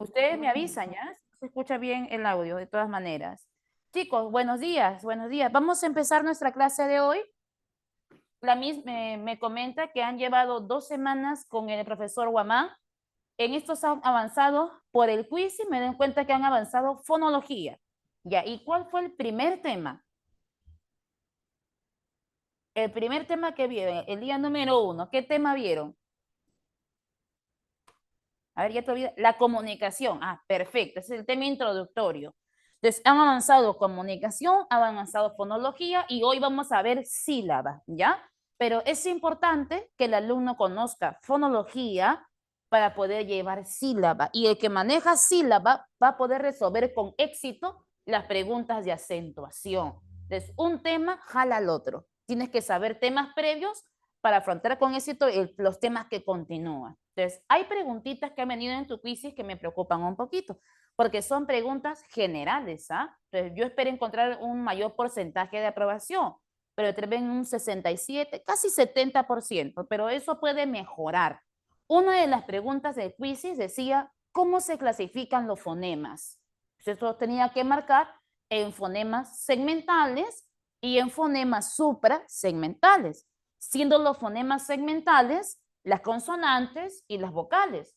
Ustedes me avisan, ¿ya? Se escucha bien el audio, de todas maneras. Chicos, buenos días, buenos días. Vamos a empezar nuestra clase de hoy. La Miss me comenta que han llevado 2 semanas con el profesor Guamán. En estos han avanzado por el quiz y me den cuenta que han avanzado fonología. Ya, ¿y cuál fue el primer tema? El primer tema que vieron, el día número 1, ¿qué tema vieron? A ver, ya todavía, la comunicación. Ah, perfecto, ese es el tema introductorio. Entonces, han avanzado comunicación, han avanzado fonología y hoy vamos a ver sílaba, ¿ya? Pero es importante que el alumno conozca fonología para poder llevar sílaba. Y el que maneja sílaba va a poder resolver con éxito las preguntas de acentuación. Entonces, un tema jala al otro. Tienes que saber temas previos para afrontar con éxito los temas que continúan. Entonces, hay preguntitas que han venido en tu quiz que me preocupan un poquito, porque son preguntas generales, ¿ah? Entonces, yo espero encontrar un mayor porcentaje de aprobación, pero te ven un 67, casi 70%, pero eso puede mejorar. Una de las preguntas del quiz decía, ¿cómo se clasifican los fonemas? Entonces, eso tenía que marcar en fonemas segmentales y en fonemas suprasegmentales, siendo los fonemas segmentales las consonantes y las vocales,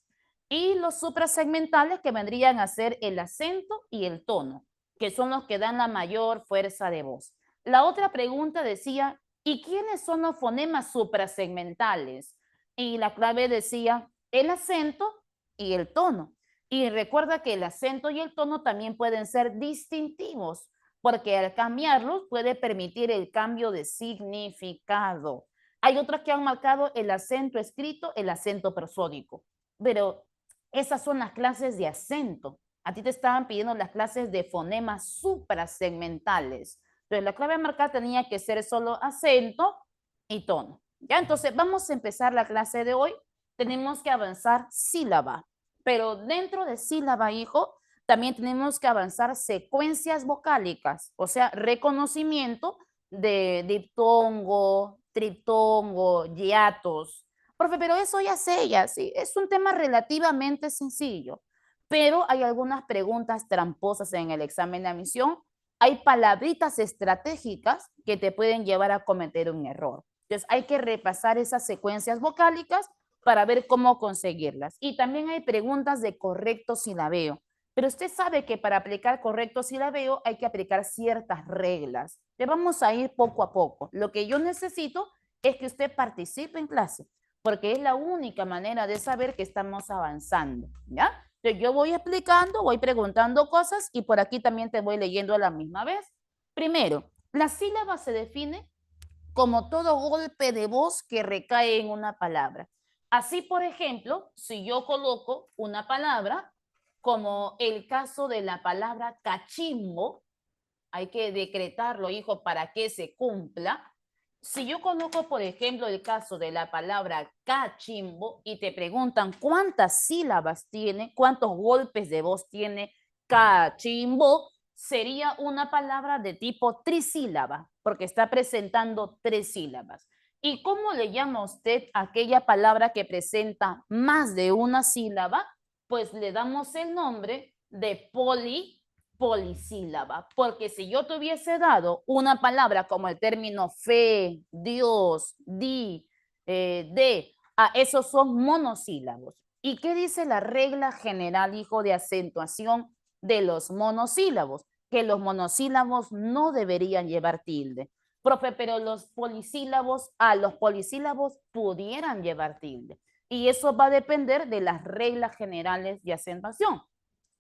y los suprasegmentales que vendrían a ser el acento y el tono, que son los que dan la mayor fuerza de voz. La otra pregunta decía, ¿y quiénes son los fonemas suprasegmentales? Y la clave decía, el acento y el tono. Y recuerda que el acento y el tono también pueden ser distintivos, porque al cambiarlos puede permitir el cambio de significado. Hay otras que han marcado el acento escrito, el acento prosódico, pero esas son las clases de acento. A ti te estaban pidiendo las clases de fonemas suprasegmentales. Entonces, la clave marcada tenía que ser solo acento y tono. Ya, entonces vamos a empezar la clase de hoy. Tenemos que avanzar sílaba, pero dentro de sílaba, hijo, también tenemos que avanzar secuencias vocálicas, o sea, reconocimiento de diptongo, triptongo, hiatos. Profe, pero eso ya sé, ya sí, es un tema relativamente sencillo, pero hay algunas preguntas tramposas en el examen de admisión. Hay palabritas estratégicas que te pueden llevar a cometer un error. Entonces hay que repasar esas secuencias vocálicas para ver cómo conseguirlas. Y también hay preguntas de correcto silabeo. Pero usted sabe que para aplicar correcto silabeo hay que aplicar ciertas reglas. Le vamos a ir poco a poco. Lo que yo necesito es que usted participe en clase, porque es la única manera de saber que estamos avanzando, ¿ya? Entonces yo voy explicando, voy preguntando cosas y por aquí también te voy leyendo a la misma vez. Primero, la sílaba se define como todo golpe de voz que recae en una palabra. Así, por ejemplo, si yo coloco una palabra, como el caso de la palabra cachimbo, hay que decretarlo, hijo, para que se cumpla. Si yo coloco, por ejemplo, el caso de la palabra cachimbo y te preguntan cuántas sílabas tiene, cuántos golpes de voz tiene cachimbo, sería una palabra de tipo trisílaba, porque está presentando 3 sílabas. ¿Y cómo le llama usted a aquella palabra que presenta más de una sílaba? Pues le damos el nombre de polisílaba, porque si yo te hubiese dado una palabra como el término fe, Dios, de, esos son monosílabos. ¿Y qué dice la regla general, hijo, de acentuación de los monosílabos? Que los monosílabos no deberían llevar tilde. Profe, pero los polisílabos pudieran llevar tilde. Y eso va a depender de las reglas generales de acentuación.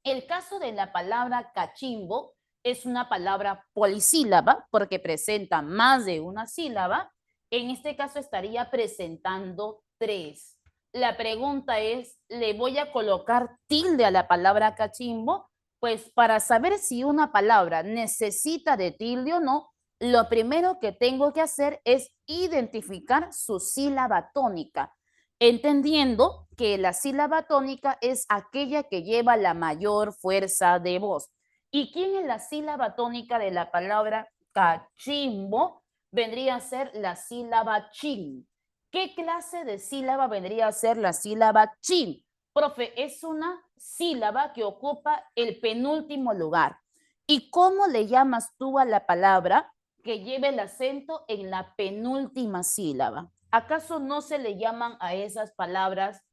El caso de la palabra cachimbo es una palabra polisílaba porque presenta más de una sílaba. En este caso estaría presentando 3. La pregunta es, ¿le voy a colocar tilde a la palabra cachimbo? Pues para saber si una palabra necesita de tilde o no, lo primero que tengo que hacer es identificar su sílaba tónica, entendiendo que la sílaba tónica es aquella que lleva la mayor fuerza de voz. ¿Y quién es la sílaba tónica de la palabra cachimbo? Vendría a ser la sílaba chin. ¿Qué clase de sílaba vendría a ser la sílaba chin? Profe, es una sílaba que ocupa el penúltimo lugar. ¿Y cómo le llamas tú a la palabra que lleva el acento en la penúltima sílaba? ¿Acaso no se le llaman a esas palabras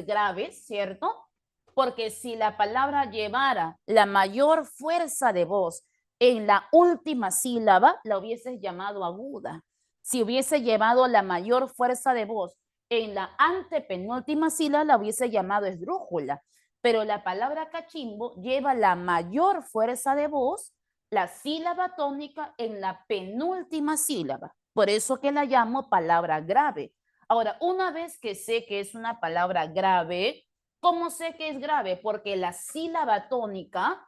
graves, cierto? Porque si la palabra llevara la mayor fuerza de voz en la última sílaba, la hubieses llamado aguda. Si hubiese llevado la mayor fuerza de voz en la antepenúltima sílaba, la hubiese llamado esdrújula. Pero la palabra cachimbo lleva la mayor fuerza de voz, la sílaba tónica, en la penúltima sílaba. Por eso que la llamo palabra grave. Ahora, una vez que sé que es una palabra grave, ¿cómo sé que es grave? Porque la sílaba tónica,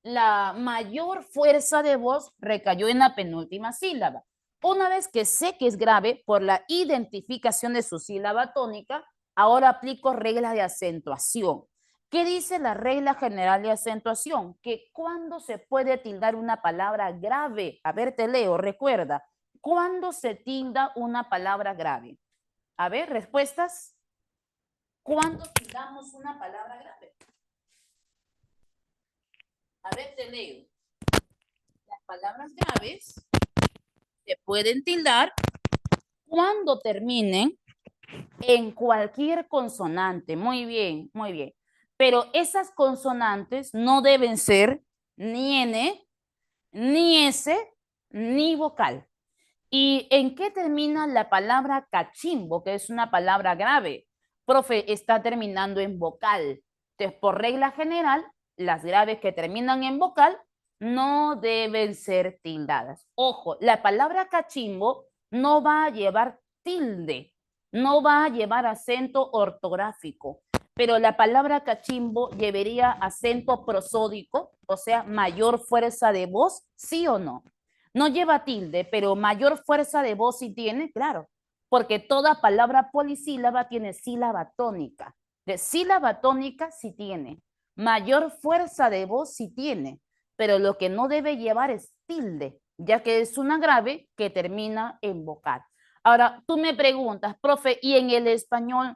la mayor fuerza de voz recayó en la penúltima sílaba. Una vez que sé que es grave por la identificación de su sílaba tónica, ahora aplico reglas de acentuación. ¿Qué dice la regla general de acentuación? Que cuando se puede tildar una palabra grave, a ver, te leo, recuerda, ¿cuándo se tilda una palabra grave? A ver, respuestas. ¿Cuándo tildamos una palabra grave? A ver, te leo. Las palabras graves se pueden tildar cuando terminen en cualquier consonante. Muy bien, muy bien. Pero esas consonantes no deben ser ni N, ni S, ni vocal. ¿Y en qué termina la palabra cachimbo, que es una palabra grave? Profe, está terminando en vocal. Entonces, por regla general, las graves que terminan en vocal no deben ser tildadas. Ojo, la palabra cachimbo no va a llevar tilde, no va a llevar acento ortográfico, pero la palabra cachimbo llevaría acento prosódico, o sea, mayor fuerza de voz, ¿sí o no? No lleva tilde, pero mayor fuerza de voz sí tiene, claro, porque toda palabra polisílaba tiene sílaba tónica. De sílaba tónica sí tiene, mayor fuerza de voz sí tiene, pero lo que no debe llevar es tilde, ya que es una grave que termina en vocal. Ahora, tú me preguntas, profe, ¿y en el español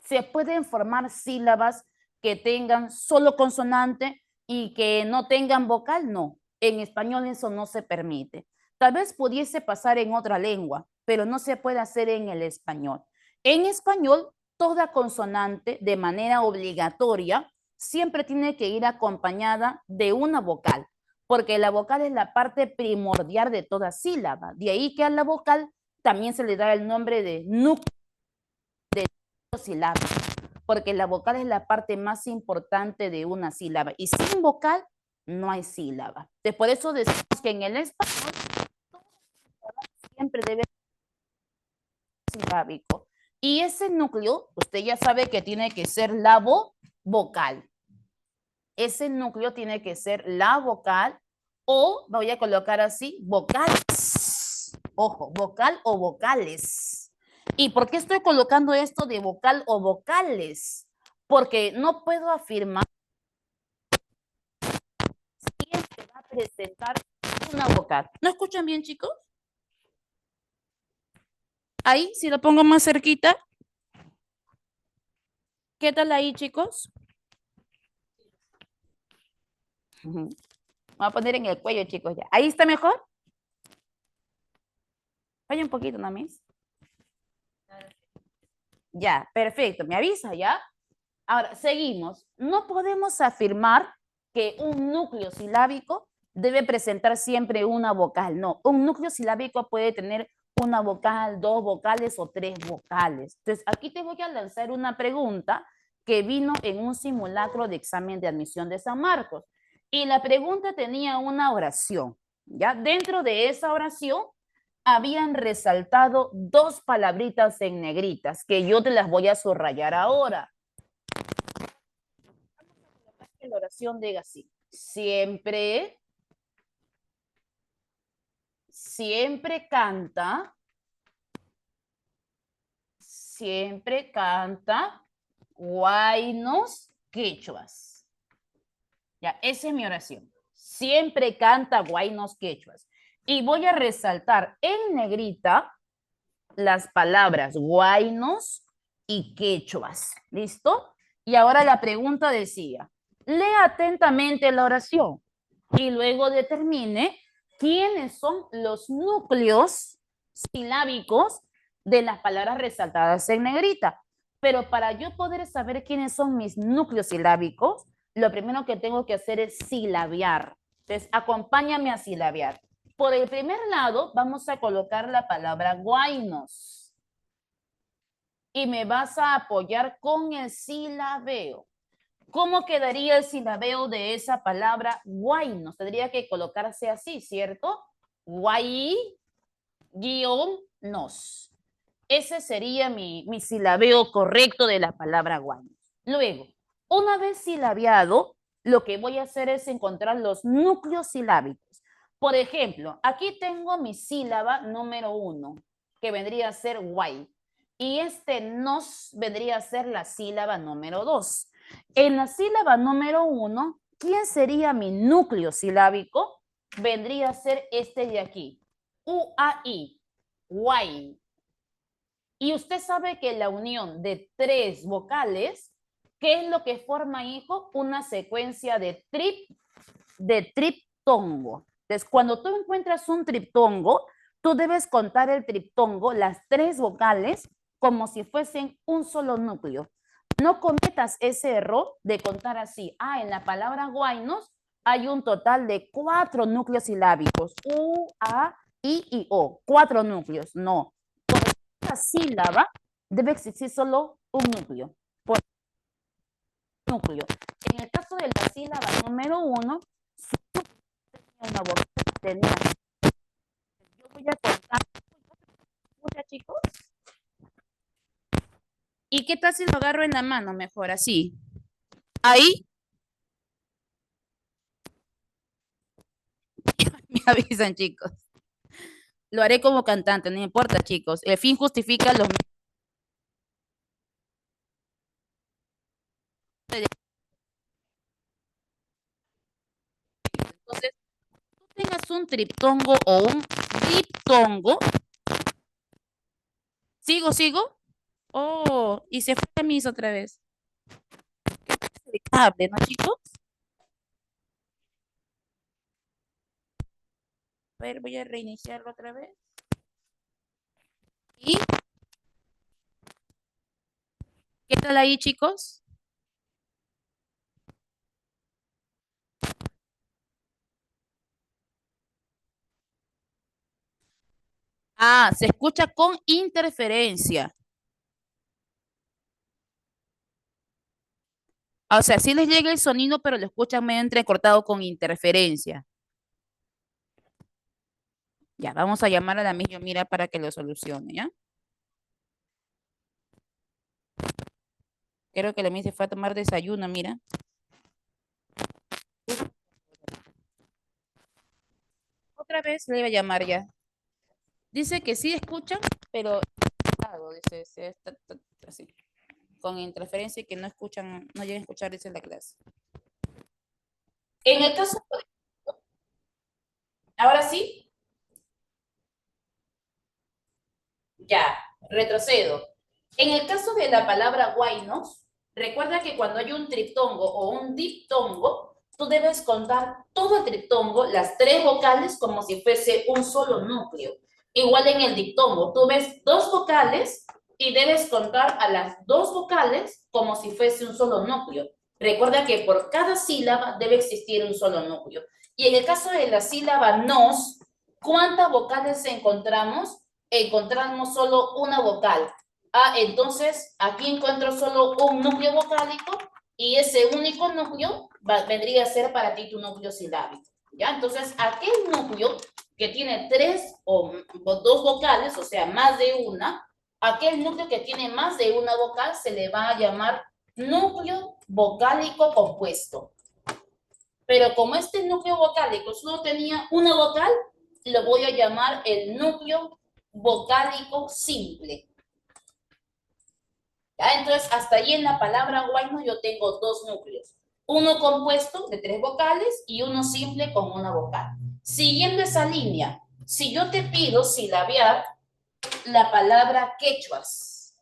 se pueden formar sílabas que tengan solo consonante y que no tengan vocal? No, en español eso no se permite. Tal vez pudiese pasar en otra lengua, pero no se puede hacer en el español. En español, toda consonante de manera obligatoria siempre tiene que ir acompañada de una vocal, porque la vocal es la parte primordial de toda sílaba. De ahí que a la vocal también se le da el nombre de núcleo silábico, porque la vocal es la parte más importante de una sílaba y sin vocal no hay sílaba. Entonces, por eso decimos que en el español siempre debe ser silábico. Y ese núcleo, usted ya sabe que tiene que ser la vocal. Ese núcleo tiene que ser la vocal o, voy a colocar así, vocales. Ojo, vocal o vocales. ¿Y por qué estoy colocando esto de vocal o vocales? Porque no puedo afirmar quién se va a presentar una vocal. ¿No escuchan bien, chicos? Ahí, si lo pongo más cerquita. ¿Qué tal ahí, chicos? Voy a poner en el cuello, chicos, ya. ¿Ahí está mejor? Vaya un poquito, ¿no, Miss? Ya, perfecto. ¿Me avisa ya? Ahora, seguimos. No podemos afirmar que un núcleo silábico debe presentar siempre una vocal. No, un núcleo silábico puede tener una vocal, dos vocales o tres vocales. Entonces, aquí te voy a lanzar una pregunta que vino en un simulacro de examen de admisión de San Marcos. Y la pregunta tenía una oración. ¿Ya? Dentro de esa oración habían resaltado dos palabritas en negritas que yo te las voy a subrayar ahora. La oración diga así: siempre, siempre canta guaynos quechuas. Ya, esa es mi oración. Siempre canta guaynos quechuas. Y voy a resaltar en negrita las palabras guaynos y quechuas. ¿Listo? Y ahora la pregunta decía, lea atentamente la oración y luego determine quiénes son los núcleos silábicos de las palabras resaltadas en negrita. Pero para yo poder saber quiénes son mis núcleos silábicos, lo primero que tengo que hacer es silabiar. Entonces, acompáñame a silabiar. Por el primer lado, vamos a colocar la palabra guaynos. Y me vas a apoyar con el silabeo. ¿Cómo quedaría el silabeo de esa palabra guaynos? Tendría que colocarse así, ¿cierto? Guay, guión, nos. Ese sería mi silabeo correcto de la palabra guaynos. Luego, una vez silabiado, lo que voy a hacer es encontrar los núcleos silábicos. Por ejemplo, aquí tengo mi sílaba número 1, que vendría a ser guay. Y este nos vendría a ser la sílaba número 2. En la sílaba número 1, ¿quién sería mi núcleo silábico? Vendría a ser este de aquí. UAI, guay. Y usted sabe que la unión de 3 vocales, ¿qué es lo que forma, hijo? Una secuencia de triptongo. Entonces, cuando tú encuentras un triptongo, tú debes contar el triptongo, las 3 vocales, como si fuesen un solo núcleo. No cometas ese error de contar así. En la palabra guaynos hay un total de 4 núcleos silábicos. U, A, I y O. 4 núcleos. No. Por cada sílaba debe existir solo un núcleo. Por núcleo. En el caso de la sílaba número 1, una boca tenía. Yo voy a contar. Escucha, chicos. ¿Y qué tal si lo agarro en la mano mejor así? Ahí me avisan, chicos. Lo haré como cantante, no importa, chicos. El fin justifica los medios. Entonces, tú tengas un triptongo o un diptongo. ¿Sigo, sigo? Oh, y se fue a mis otra vez. El cable, ¿no, chicos? A ver, voy a reiniciarlo otra vez. ¿Y qué tal ahí, chicos? Se escucha con interferencia. O sea, sí les llega el sonido, pero lo escuchan medio entrecortado con interferencia. Ya, vamos a llamar a la misma mira para que lo solucione, ¿ya? Creo que la misma se fue a tomar desayuno, mira. Otra vez le iba a llamar ya. Dice que sí escuchan, pero dice, así, con interferencia y que no escuchan, no llegan a escuchar, dice la clase. En el caso, ahora sí, ya, retrocedo. En el caso de la palabra guaynos, recuerda que cuando hay un triptongo o un diptongo, tú debes contar todo el triptongo, las 3 vocales, como si fuese un solo núcleo. Igual en el diptongo, tú ves 2 vocales y debes contar a las 2 vocales como si fuese un solo núcleo. Recuerda que por cada sílaba debe existir un solo núcleo. Y en el caso de la sílaba nos, ¿cuántas vocales encontramos? Encontramos solo una vocal. Entonces aquí encuentro solo un núcleo vocálico y ese único núcleo vendría a ser para ti tu núcleo silábico. ¿Ya? Entonces aquel núcleo que tiene 3 o 2 vocales, o sea, más de una, aquel núcleo que tiene más de una vocal se le va a llamar núcleo vocálico compuesto. Pero como este núcleo vocálico solo tenía una vocal, lo voy a llamar el núcleo vocálico simple. ¿Ya? Entonces, hasta ahí en la palabra guayno yo tengo 2 núcleos. Uno compuesto de 3 vocales y uno simple con una vocal. Siguiendo esa línea, si yo te pido silabear la palabra quechuas,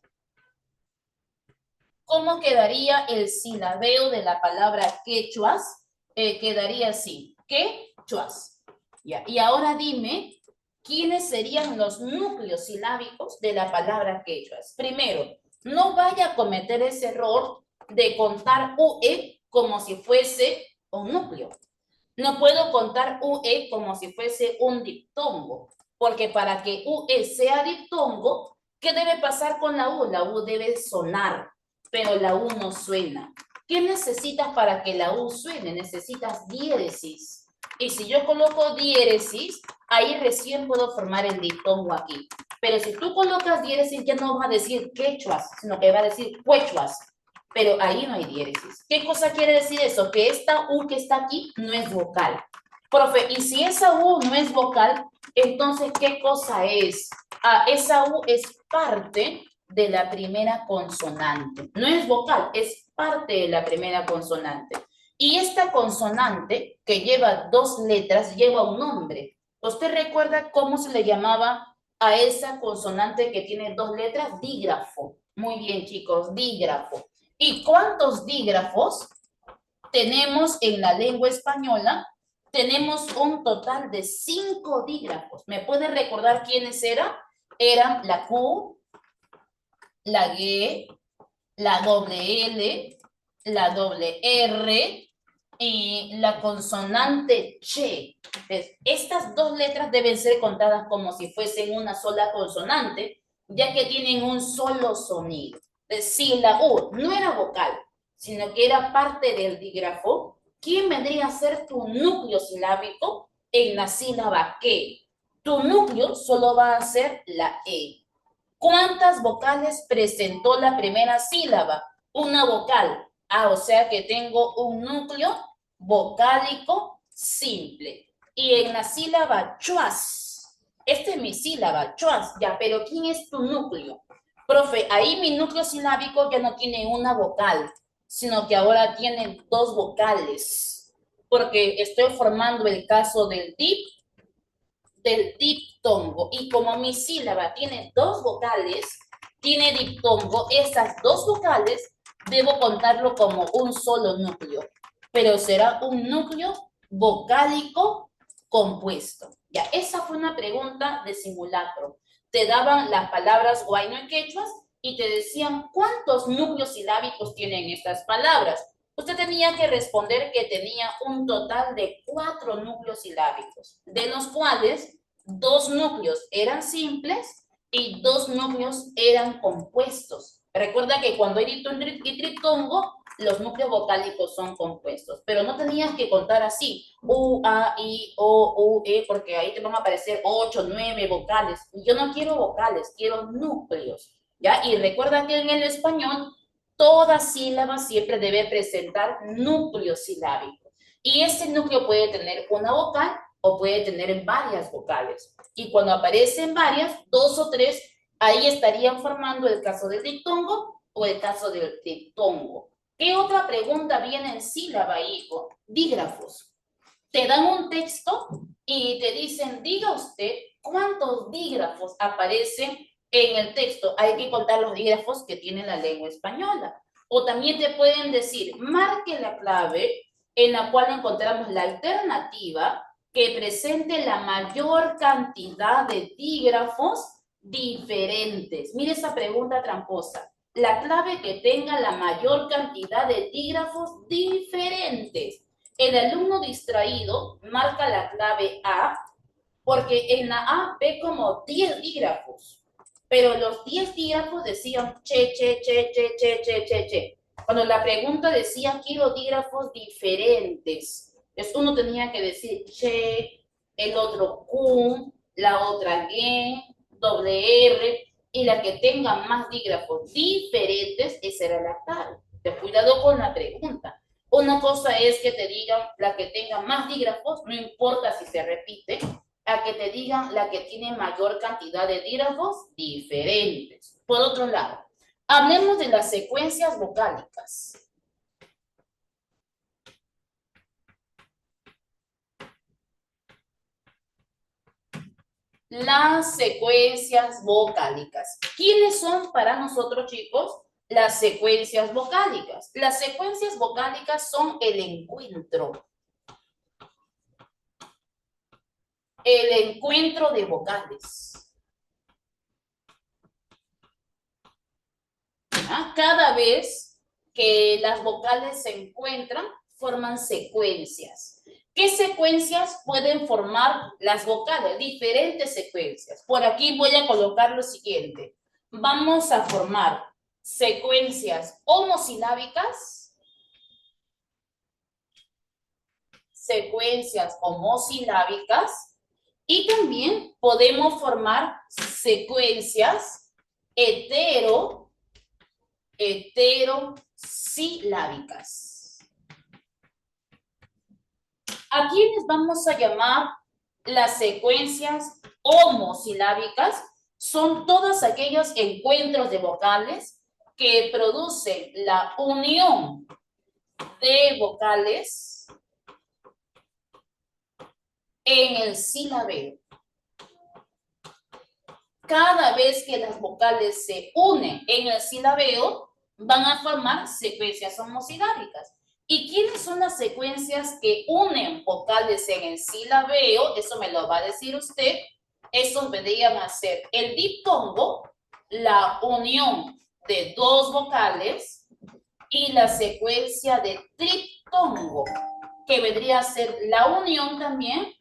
¿Cómo quedaría el silabeo de la palabra quechuas? Quedaría así, quechuas. Ya. Y ahora dime, ¿quiénes serían los núcleos silábicos de la palabra quechuas? Primero, no vaya a cometer ese error de contar UE como si fuese un núcleo. No puedo contar UE como si fuese un diptongo, porque para que UE sea diptongo, ¿qué debe pasar con la U? La U debe sonar, pero la U no suena. ¿Qué necesitas para que la U suene? Necesitas diéresis. Y si yo coloco diéresis, ahí recién puedo formar el diptongo aquí. Pero si tú colocas diéresis, ya no va a decir quechuas, sino que va a decir cuechuas. Pero ahí no hay diéresis. ¿Qué cosa quiere decir eso? Que esta U que está aquí no es vocal. Profe, y si esa U no es vocal, entonces, ¿qué cosa es? Ah, esa U es parte de la primera consonante. No es vocal, es parte de la primera consonante. Y esta consonante, que lleva dos letras, lleva un nombre. ¿Usted recuerda cómo se le llamaba a esa consonante que tiene dos letras? Dígrafo. Muy bien, chicos, dígrafo. ¿Y cuántos dígrafos tenemos en la lengua española? Tenemos un total de 5 dígrafos. ¿Me puede recordar quiénes eran? Eran la Q, la G, la doble L, la doble R y la consonante che. Entonces, estas dos letras deben ser contadas como si fuesen una sola consonante, ya que tienen un solo sonido. Entonces, si la U no era vocal, sino que era parte del dígrafo, ¿quién vendría a ser tu núcleo silábico en la sílaba que? Tu núcleo solo va a ser la E. ¿Cuántas vocales presentó la primera sílaba? Una vocal. Ah, o sea que tengo un núcleo vocálico simple. Y en la sílaba chuas, esta es mi sílaba, chuas, ya, pero ¿quién es tu núcleo? Profe, ahí mi núcleo silábico ya no tiene una vocal, sino que ahora tiene dos vocales, porque estoy formando el caso del diptongo. Y como mi sílaba tiene dos vocales, tiene diptongo, esas dos vocales debo contarlo como un solo núcleo, pero será un núcleo vocálico compuesto. Ya, esa fue una pregunta de simulacro. Te daban las palabras huayno y quechuas y te decían cuántos núcleos silábicos tienen estas palabras. Usted tenía que responder que tenía un total de 4 núcleos silábicos, de los cuales 2 núcleos eran simples y 2 núcleos eran compuestos. Recuerda que cuando hay triptongo, los núcleos vocálicos son compuestos, pero no tenías que contar así, U, A, I, O, U, E, porque ahí te van a aparecer 8, 9 vocales. Y yo no quiero vocales, quiero núcleos, ¿ya? Y recuerda que en el español toda sílaba siempre debe presentar núcleo silábico. Y ese núcleo puede tener una vocal o puede tener varias vocales. Y cuando aparecen varias, 2 o 3, ahí estarían formando el caso del diptongo o el caso del diptongo. ¿Qué otra pregunta viene en sílaba, hijo? Dígrafos. Te dan un texto y te dicen, diga usted cuántos dígrafos aparecen en el texto. Hay que contar los dígrafos que tiene la lengua española. O también te pueden decir, marque la clave en la cual encontramos la alternativa que presente la mayor cantidad de dígrafos diferentes. Mire esa pregunta tramposa. La clave que tenga la mayor cantidad de dígrafos diferentes. El alumno distraído marca la clave A porque en la A ve como 10 dígrafos, pero los 10 dígrafos decían che, che, che, che, che, che, che, che. Cuando la pregunta decía quiero dígrafos diferentes, entonces uno tenía que decir che, el otro Q, la otra G, doble R, y la que tenga más dígrafos diferentes, esa era la clave. Cuidado con la pregunta. Una cosa es que te digan la que tenga más dígrafos, no importa si se repite, a que te digan la que tiene mayor cantidad de dígrafos diferentes. Por otro lado, hablemos de las secuencias vocálicas. Las secuencias vocálicas. ¿Quiénes son para nosotros, chicos, las secuencias vocálicas. Las secuencias vocálicas son el encuentro de vocales. ¿Ya? Cada vez que las vocales se encuentran, forman secuencias. ¿Qué secuencias pueden formar las vocales? Diferentes secuencias. Por aquí voy a colocar lo siguiente. Vamos a formar secuencias homosilábicas, y también podemos formar secuencias heterosilábicas. ¿A quiénes vamos a llamar las secuencias homosilábicas? Son todos aquellos encuentros de vocales que producen la unión de vocales en el silabeo. Cada vez que las vocales se unen en el silabeo, van a formar secuencias homosilábicas. ¿Y quiénes son las secuencias que unen vocales en el silabeo? Eso me lo va a decir usted. Esos vendrían a ser el diptongo, la unión de dos vocales, y la secuencia de triptongo, que vendría a ser la unión también,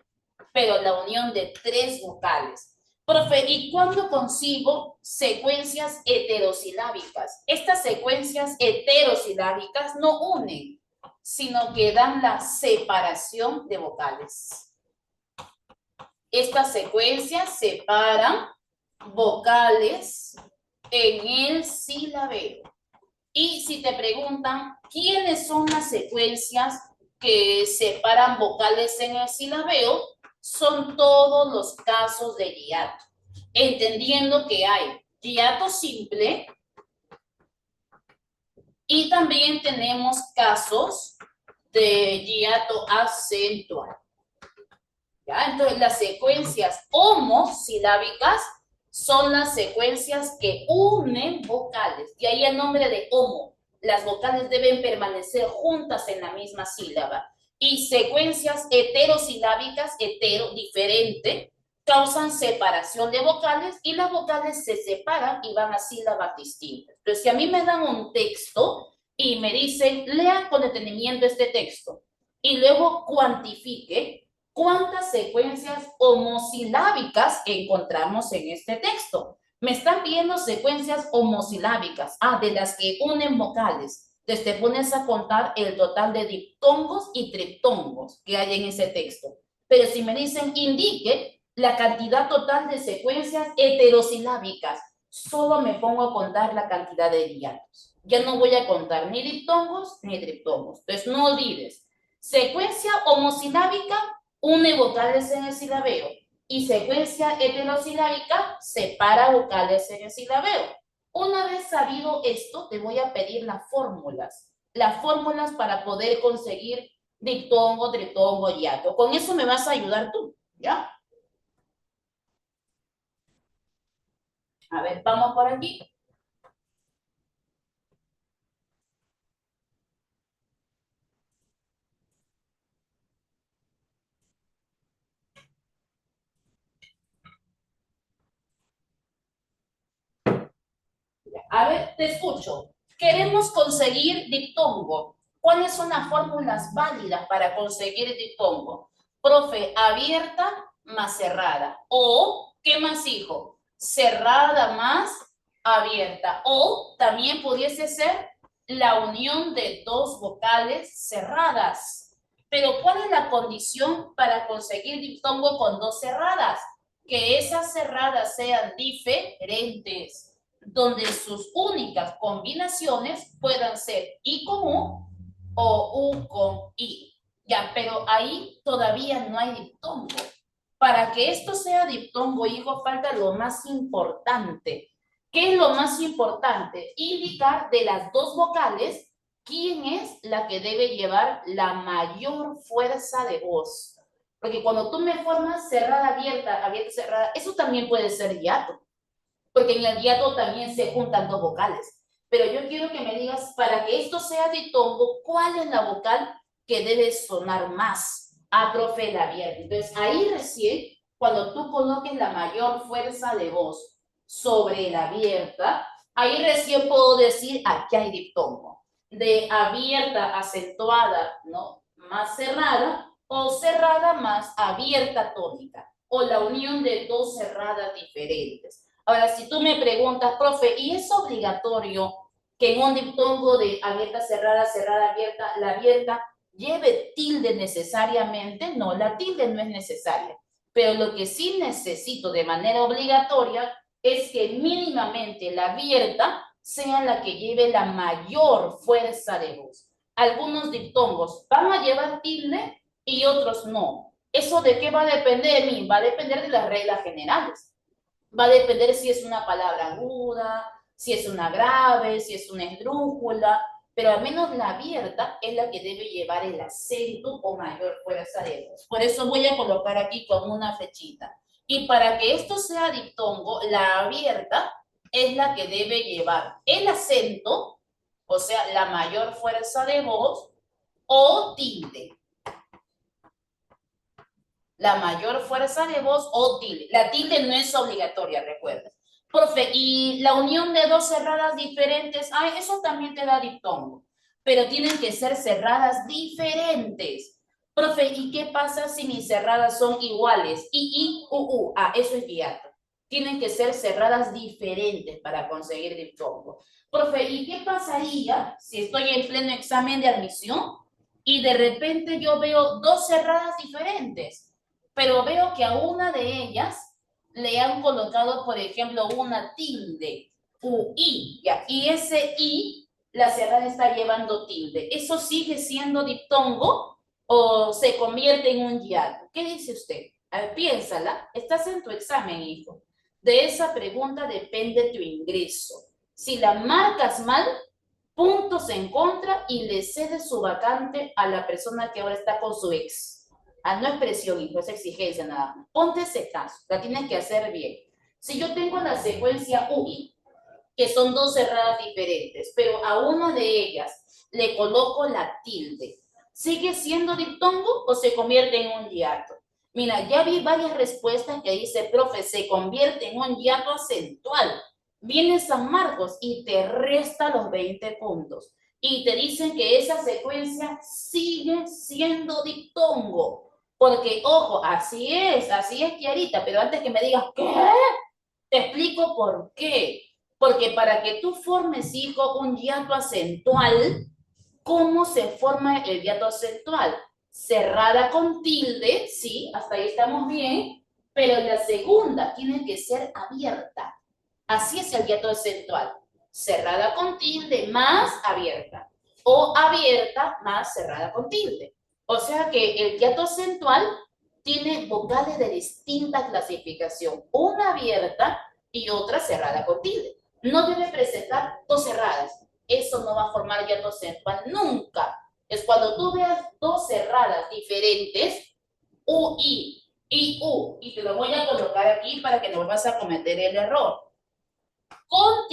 pero la unión de tres vocales. Profe, ¿y cuándo consigo secuencias heterosilábicas? Estas secuencias heterosilábicas no unen, sino que dan la separación de vocales. Estas secuencias separan vocales en el silabeo. Y si te preguntan, ¿quiénes son las secuencias que separan vocales en el silabeo? Son todos los casos de hiato, entendiendo que hay hiato simple y también tenemos casos de hiato acentuado. ¿Ya? Entonces, las secuencias homosilábicas son las secuencias que unen vocales, y ahí el nombre de homo. Las vocales deben permanecer juntas en la misma sílaba. Y secuencias heterosilábicas, diferente, causan separación de vocales y las vocales se separan y van a sílabas distintas. Entonces, si a mí me dan un texto y me dicen, lea con detenimiento este texto y luego cuantifique cuántas secuencias homosilábicas encontramos en este texto. Me están viendo secuencias homosilábicas, de las que unen vocales. Entonces te pones a contar el total de diptongos y triptongos que hay en ese texto. Pero si me dicen indique la cantidad total de secuencias heterosilábicas, solo me pongo a contar la cantidad de hiatos. Ya no voy a contar ni diptongos ni triptongos. Entonces no olvides, secuencia homosilábica une vocales en el silabeo y secuencia heterosilábica separa vocales en el silabeo. Una vez sabido esto, te voy a pedir las fórmulas para poder conseguir diptongo, triptongo, hiato. Con eso me vas a ayudar tú, ¿ya? A ver, vamos por aquí. A ver, te escucho. Queremos conseguir diptongo. ¿Cuáles son las fórmulas válidas para conseguir diptongo? Profe, abierta más cerrada. O, ¿qué más hijo? Cerrada más abierta. O también pudiese ser la unión de dos vocales cerradas. Pero ¿cuál es la condición para conseguir diptongo con dos cerradas? Que esas cerradas sean diferentes, donde sus únicas combinaciones puedan ser I con U o U con I. Ya, pero ahí todavía no hay diptongo. Para que esto sea diptongo, hijo, falta lo más importante. ¿Qué es lo más importante? Indicar de las dos vocales quién es la que debe llevar la mayor fuerza de voz. Porque cuando tú me formas cerrada, abierta, abierta, cerrada, eso también puede ser hiato. Porque en el hiato también se juntan dos vocales. Pero yo quiero que me digas, para que esto sea diptongo, ¿cuál es la vocal que debe sonar más? Ah, profe, la abierta. Entonces, ahí recién, cuando tú coloques la mayor fuerza de voz sobre la abierta, ahí recién puedo decir, aquí hay diptongo. De abierta, acentuada, ¿no? Más cerrada, o cerrada más abierta tónica, o la unión de dos cerradas diferentes. Ahora, si tú me preguntas, profe, ¿y es obligatorio que en un diptongo de abierta, cerrada, cerrada, abierta, la abierta lleve tilde necesariamente? No, la tilde no es necesaria. Pero lo que sí necesito de manera obligatoria es que mínimamente la abierta sea la que lleve la mayor fuerza de voz. Algunos diptongos van a llevar tilde y otros no. ¿Eso de qué va a depender de mí? Va a depender de las reglas generales. Va a depender si es una palabra aguda, si es una grave, si es una esdrújula, pero al menos la abierta es la que debe llevar el acento o mayor fuerza de voz. Por eso voy a colocar aquí con una flechita. Y para que esto sea diptongo, la abierta es la que debe llevar el acento, o sea, la mayor fuerza de voz, o tilde. La mayor fuerza de voz o tilde. La tilde no es obligatoria, recuerda. Profe, y la unión de dos cerradas diferentes, ay, eso también te da diptongo, pero tienen que ser cerradas diferentes. Profe, ¿y qué pasa si mis cerradas son iguales? Eso es hiato. Tienen que ser cerradas diferentes para conseguir diptongo. Profe, ¿y qué pasaría si estoy en pleno examen de admisión y de repente yo veo dos cerradas diferentes? Pero veo que a una de ellas le han colocado, por ejemplo, una tilde, UI, ¿ya? Y ese I, la cerrada está llevando tilde. ¿Eso sigue siendo diptongo o se convierte en un hiato? ¿Qué dice usted? A ver, piénsala. Estás en tu examen, hijo. De esa pregunta depende tu ingreso. Si la marcas mal, puntos en contra y le cedes su vacante a la persona que ahora está con su ex. Ah, no es presión, hijo, es exigencia nada más. Ponte ese caso, la tienes que hacer bien. Si yo tengo la secuencia UI, que son dos cerradas diferentes, pero a una de ellas le coloco la tilde, ¿sigue siendo diptongo o se convierte en un hiato? Mira, ya vi varias respuestas que dice, profe, se convierte en un hiato acentual. Viene San Marcos y te resta los 20 puntos. Y te dicen que esa secuencia sigue siendo diptongo. Porque, ojo, así es, Kiarita, pero antes que me digas, ¿qué? Te explico por qué. Porque para que tú formes, hijo, un hiato acentual, ¿cómo se forma el hiato acentual? Cerrada con tilde, sí, hasta ahí estamos bien, pero la segunda tiene que ser abierta. Así es el hiato acentual. Cerrada con tilde más abierta. O abierta más cerrada con tilde. O sea que el hiato acentual tiene vocales de distinta clasificación. Una abierta y otra cerrada con tilde. No debe presentar dos cerradas. Eso no va a formar hiato acentual nunca. Es cuando tú veas dos cerradas diferentes, UI y U, y te lo voy a colocar aquí para que no vas a cometer el error. Con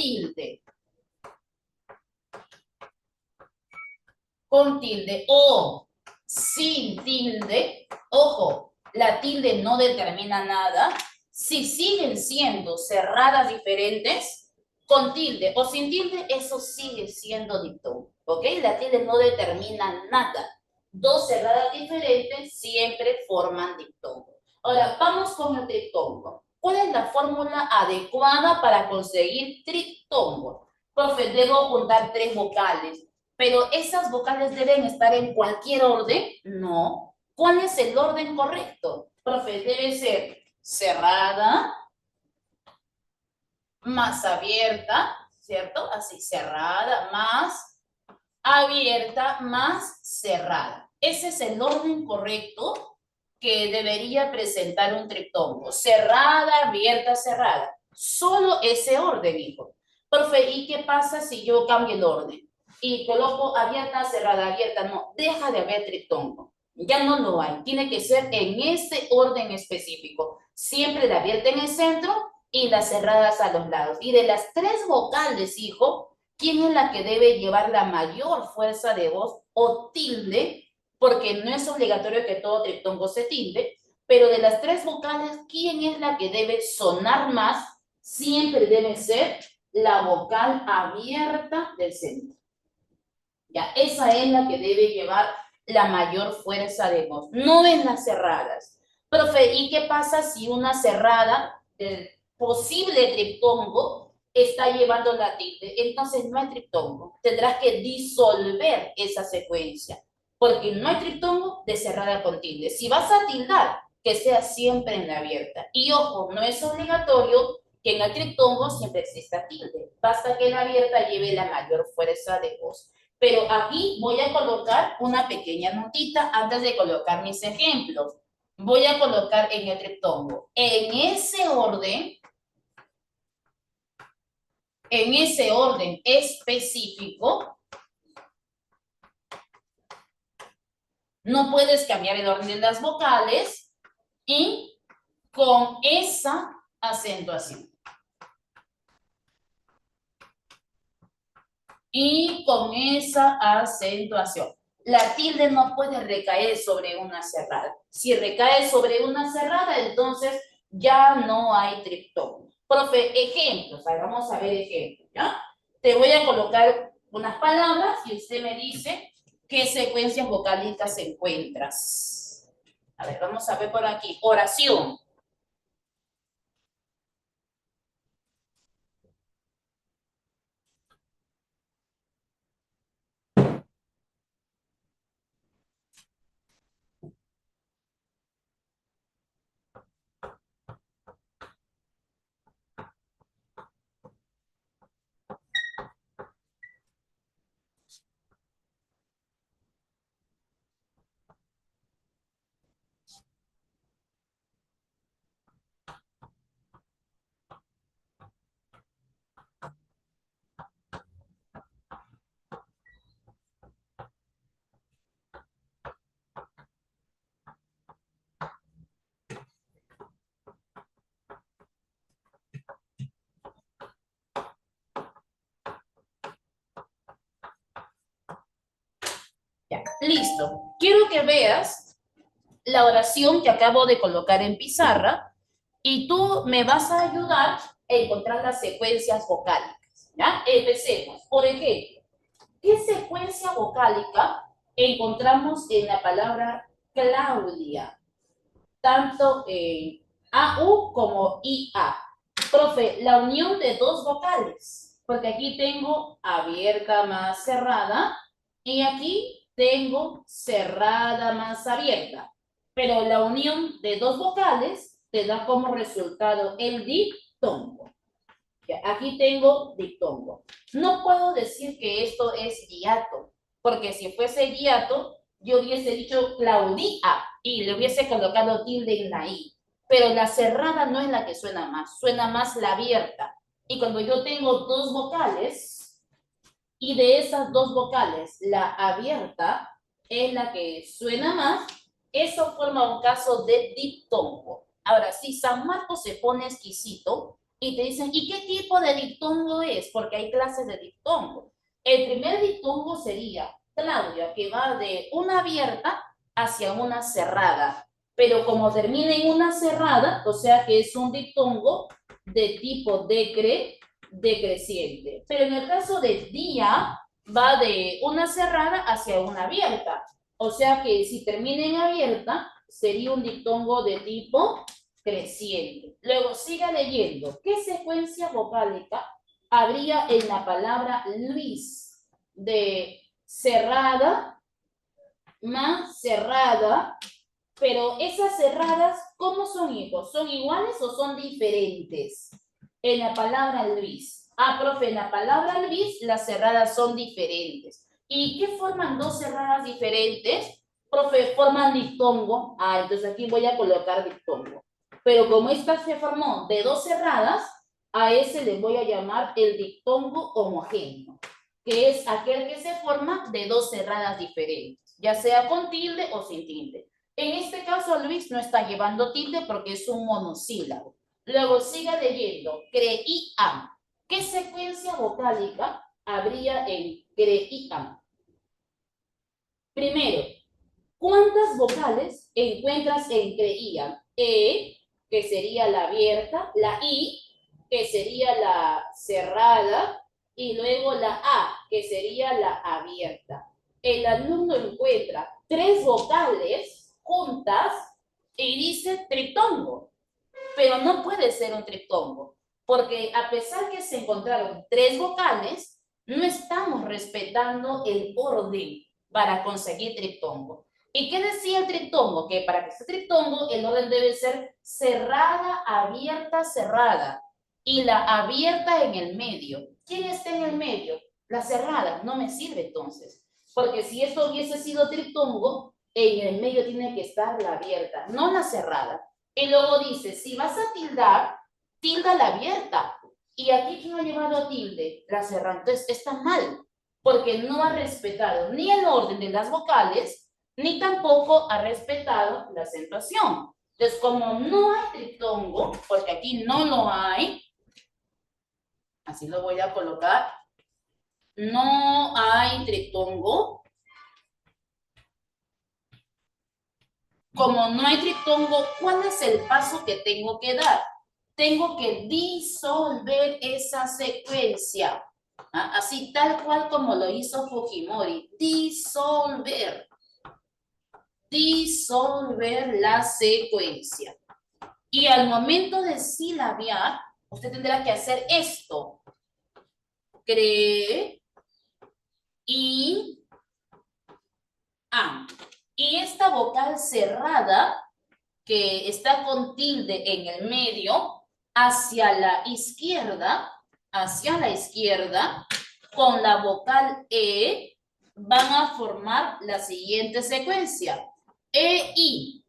tilde o sin tilde, ojo, la tilde no determina nada. Si siguen siendo cerradas diferentes, con tilde o sin tilde, eso sigue siendo diptongo, ¿ok? La tilde no determina nada. Dos cerradas diferentes siempre forman diptongo. Ahora, vamos con el triptongo. ¿Cuál es la fórmula adecuada para conseguir triptongo? Profe, debo juntar tres vocales, pero esas vocales deben estar en cualquier orden. No. ¿Cuál es el orden correcto? Profe, debe ser cerrada, más abierta, ¿cierto? Así, cerrada, más abierta, más cerrada. Ese es el orden correcto que debería presentar un triptongo. Cerrada, abierta, cerrada. Solo ese orden, hijo. Profe, ¿y qué pasa si yo cambio el orden? Y coloco abierta, cerrada, abierta. No, deja de haber triptongo. Ya no lo hay. Tiene que ser en ese orden específico. Siempre la abierta en el centro y las cerradas a los lados. Y de las tres vocales, hijo, ¿quién es la que debe llevar la mayor fuerza de voz o tilde? Porque no es obligatorio que todo triptongo se tilde, pero de las tres vocales, ¿quién es la que debe sonar más? Siempre debe ser la vocal abierta del centro. Ya, esa es la que debe llevar la mayor fuerza de voz, no en las cerradas. Profe, ¿y qué pasa si una cerrada del posible triptongo está llevando la tilde? Entonces no hay triptongo. Tendrás que disolver esa secuencia, porque no hay triptongo de cerrada con tilde. Si vas a tildar, que sea siempre en la abierta. Y ojo, no es obligatorio que en el triptongo siempre exista tilde. Basta que la abierta lleve la mayor fuerza de voz. Pero aquí voy a colocar una pequeña notita antes de colocar mis ejemplos. Voy a colocar en el triptongo. En ese orden específico, no puedes cambiar el orden de las vocales y con esa acentuación. Y con esa acentuación. La tilde no puede recaer sobre una cerrada. Si recae sobre una cerrada, entonces ya no hay triptongo. Profe, ejemplos. Vamos a ver ejemplos, ¿ya? Te voy a colocar unas palabras y usted me dice qué secuencias vocálicas encuentras. A ver, vamos a ver por aquí. Oración. Ya, listo. Quiero que veas la oración que acabo de colocar en pizarra y tú me vas a ayudar a encontrar las secuencias vocálicas. ¿Ya? Empecemos. Por ejemplo, ¿qué secuencia vocálica encontramos en la palabra Claudia? Tanto en AU como IA. Profe, la unión de dos vocales, porque aquí tengo abierta más cerrada y aquí tengo cerrada más abierta. Pero la unión de dos vocales te da como resultado el diptongo. Aquí tengo diptongo. No puedo decir que esto es hiato, porque si fuese hiato, yo hubiese dicho Claudia y le hubiese colocado tilde en la I. Pero la cerrada no es la que suena más la abierta. Y cuando yo tengo dos vocales, y de esas dos vocales, la abierta es la que suena más, eso forma un caso de diptongo. Ahora, si San Marcos se pone exquisito y te dicen, ¿y qué tipo de diptongo es? Porque hay clases de diptongo. El primer diptongo sería Claudia, que va de una abierta hacia una cerrada. Pero como termina en una cerrada, o sea que es un diptongo de tipo decreciente. Pero en el caso de día, va de una cerrada hacia una abierta. O sea que si termina en abierta, sería un diptongo de tipo creciente. Luego siga leyendo. ¿Qué secuencia vocálica habría en la palabra Luis? De cerrada más cerrada, pero esas cerradas, ¿cómo son, hijos? ¿Son iguales o son diferentes? En la palabra Luis. Ah, profe, en la palabra Luis las cerradas son diferentes. ¿Y qué forman dos cerradas diferentes? Profe, forman diptongo. Ah, entonces aquí voy a colocar diptongo. Pero como esta se formó de dos cerradas, a ese le voy a llamar el diptongo homogéneo, que es aquel que se forma de dos cerradas diferentes, ya sea con tilde o sin tilde. En este caso, Luis no está llevando tilde porque es un monosílabo. Luego siga leyendo. Creía. ¿Qué secuencia vocálica habría en creían? Primero, ¿cuántas vocales encuentras en creían? Que sería la abierta, la I, que sería la cerrada, y luego la A, que sería la abierta. El alumno encuentra 3 vocales juntas y dice triptongo, pero no puede ser un triptongo, porque a pesar que se encontraron 3 vocales, no estamos respetando el orden para conseguir triptongo. ¿Y qué decía el triptongo? Que para que sea triptongo, el orden debe ser cerrada, abierta, cerrada. Y la abierta en el medio. ¿Quién está en el medio? La cerrada. No me sirve entonces. Porque si esto hubiese sido triptongo, en el medio tiene que estar la abierta, no la cerrada. Y luego dice, si vas a tildar, tilda la abierta. Y aquí, ¿quién ha llevado a tilde? La cerrada. Entonces, está mal, porque no ha respetado ni el orden de las vocales, ni tampoco ha respetado la acentuación. Entonces, como no hay triptongo, porque aquí no lo hay, así lo voy a colocar, no hay triptongo. Como no hay triptongo, ¿cuál es el paso que tengo que dar? Tengo que disolver esa secuencia. ¿Ah? Así tal cual como lo hizo Fujimori. Disolver. Disolver la secuencia. Y al momento de silabiar, usted tendrá que hacer esto. Cre, y, a. Y esta vocal cerrada, que está con tilde en el medio, hacia la izquierda, con la vocal E, van a formar la siguiente secuencia. E-I,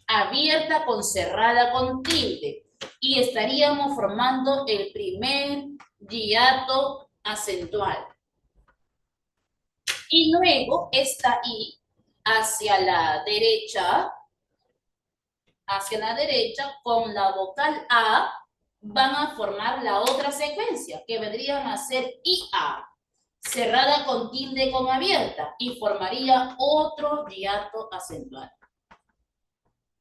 abierta con cerrada con tilde. Y estaríamos formando el primer hiato acentual. Y luego esta I hacia la derecha con la vocal A van a formar la otra secuencia que vendrían a ser IA, cerrada con tilde con abierta y formaría otro hiato acentual.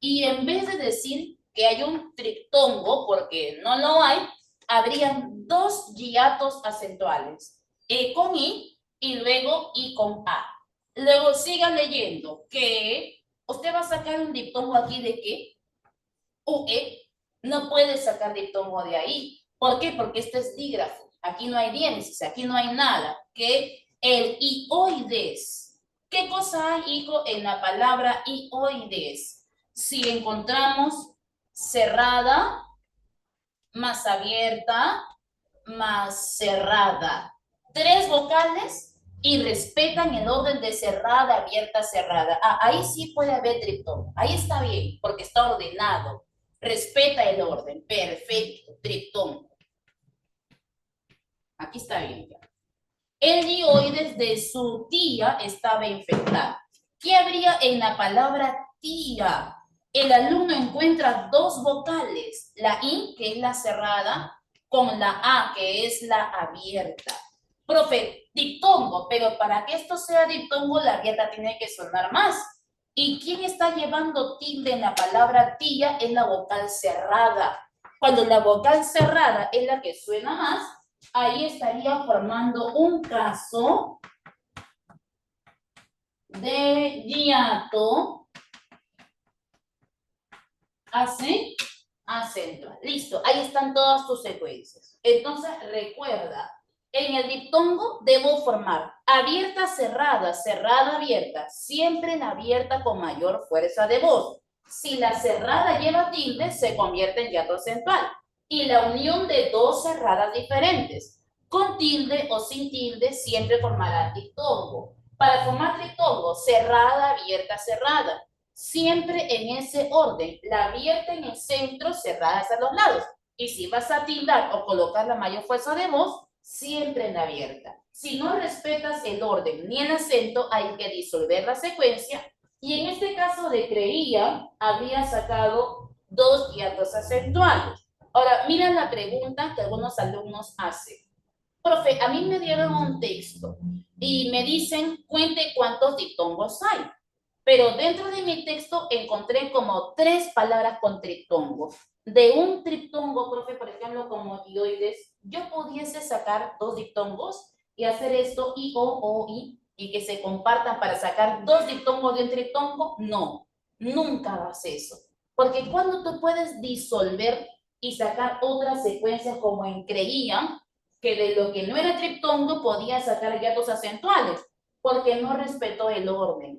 Y en vez de decir que hay un triptongo, porque no lo hay, habrían 2 hiatos acentuales, E con I y luego I con A. Luego sigan leyendo que usted va a sacar un diptongo aquí de qué? UE, no puede sacar diptongo de ahí. ¿Por qué? Porque esto es dígrafo. Aquí no hay diéresis, aquí no hay nada. Que el ioides. ¿Qué cosa hay, hijo, en la palabra ioides? Si encontramos cerrada, más abierta, más cerrada. 3 vocales y respetan el orden de cerrada, abierta, cerrada. Ah, ahí sí puede haber triptongo. Ahí está bien, porque está ordenado. Respeta el orden. Perfecto. Triptongo. Aquí está bien. El dioides de su tía estaba infectado. ¿Qué habría en la palabra tía? El alumno encuentra 2 vocales. La I, que es la cerrada, con la A, que es la abierta. Profe, diptongo, pero para que esto sea diptongo, la abierta tiene que sonar más. ¿Y quién está llevando tilde en la palabra tía? Es la vocal cerrada. Cuando la vocal cerrada es la que suena más, ahí estaría formando un caso de hiato acentual. Listo, ahí están todas tus secuencias. Entonces, recuerda, en el diptongo debo formar abierta, cerrada, cerrada, abierta, siempre en abierta con mayor fuerza de voz. Si la cerrada lleva tilde, se convierte en hiato acentual. Y la unión de 2 cerradas diferentes, con tilde o sin tilde, siempre formará diptongo. Para formar diptongo, cerrada, abierta, cerrada. Siempre en ese orden, la abierta en el centro, cerrada hacia los lados. Y si vas a tildar o colocar la mayor fuerza de voz, siempre en la abierta. Si no respetas el orden ni el acento, hay que disolver la secuencia. Y en este caso de creía, habría sacado 2 hiatos acentuales. Ahora, miren la pregunta que algunos alumnos hacen. Profe, a mí me dieron un texto y me dicen, cuente cuántos diptongos hay. Pero dentro de mi texto encontré como 3 palabras con triptongo. De un triptongo, profe, por ejemplo, como dioides, yo pudiese sacar 2 diptongos y hacer esto I, O, I, y que se compartan para sacar 2 diptongos de un triptongo. No, nunca hagas eso. Porque cuando tú puedes disolver y sacar otras secuencias como en creían, que de lo que no era triptongo podía sacar hiatos acentuales, porque no respetó el orden,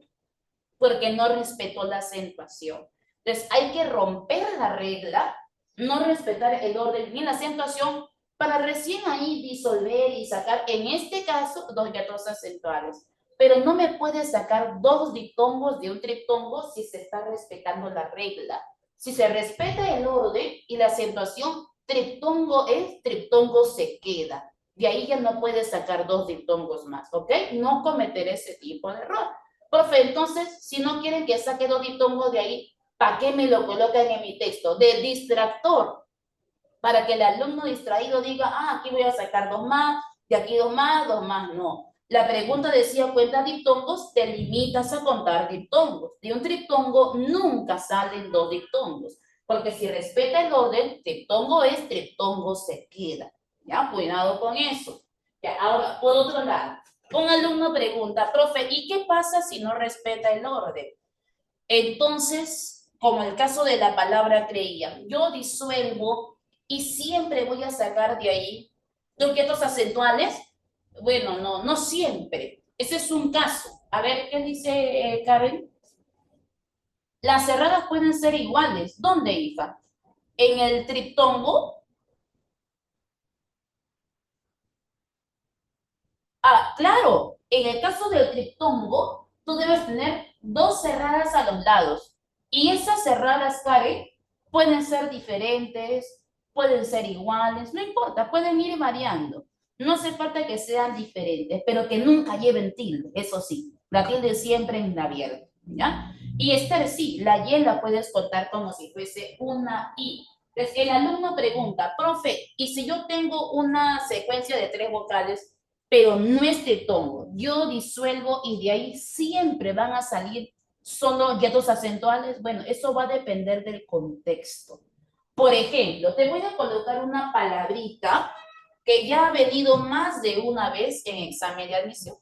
porque no respetó la acentuación. Entonces hay que romper la regla, no respetar el orden ni la acentuación, para recién ahí disolver y sacar, en este caso, 2 hiatos acentuales. Pero no me puedes sacar 2 diptongos de un triptongo si se está respetando la regla. Si se respeta el orden y la acentuación, triptongo es, triptongo se queda. De ahí ya no puedes sacar 2 diptongos más, ¿ok? No cometer ese tipo de error. Profe, entonces, si no quieren que saque 2 diptongos de ahí, ¿para qué me lo colocan en mi texto? De distractor, para que el alumno distraído diga, ah, aquí voy a sacar 2 más, de aquí 2 más, 2 más, no. La pregunta decía, cuenta diptongos, te limitas a contar diptongos. De un triptongo nunca salen 2 diptongos, porque si respeta el orden, triptongo es, triptongo se queda. Ya, cuidado con eso. Ya, ahora, por otro lado, un alumno pregunta, profe, ¿y qué pasa si no respeta el orden? Entonces, como el caso de la palabra creía, yo disuelvo y siempre voy a sacar de ahí objetos acentuales. Bueno, no, no siempre. Ese es un caso. A ver, ¿qué dice Karen? Las cerradas pueden ser iguales. ¿Dónde, hija? En el triptongo. Ah, claro, en el caso del triptongo, tú debes tener 2 cerradas a los lados. Y esas cerradas, Karen, pueden ser diferentes, pueden ser iguales, no importa, pueden ir variando. No hace falta que sean diferentes, pero que nunca lleven tilde, eso sí. La tilde siempre en la abierta, ¿ya? Y Esther, sí, la Y la puedes contar como si fuese una I. Entonces, el alumno pregunta, profe, ¿y si yo tengo una secuencia de 3 vocales, pero no es triptongo? Yo disuelvo y de ahí siempre van a salir solo hiatos acentuales. Bueno, eso va a depender del contexto. Por ejemplo, te voy a colocar una palabrita que ya ha venido más de una vez en examen de admisión.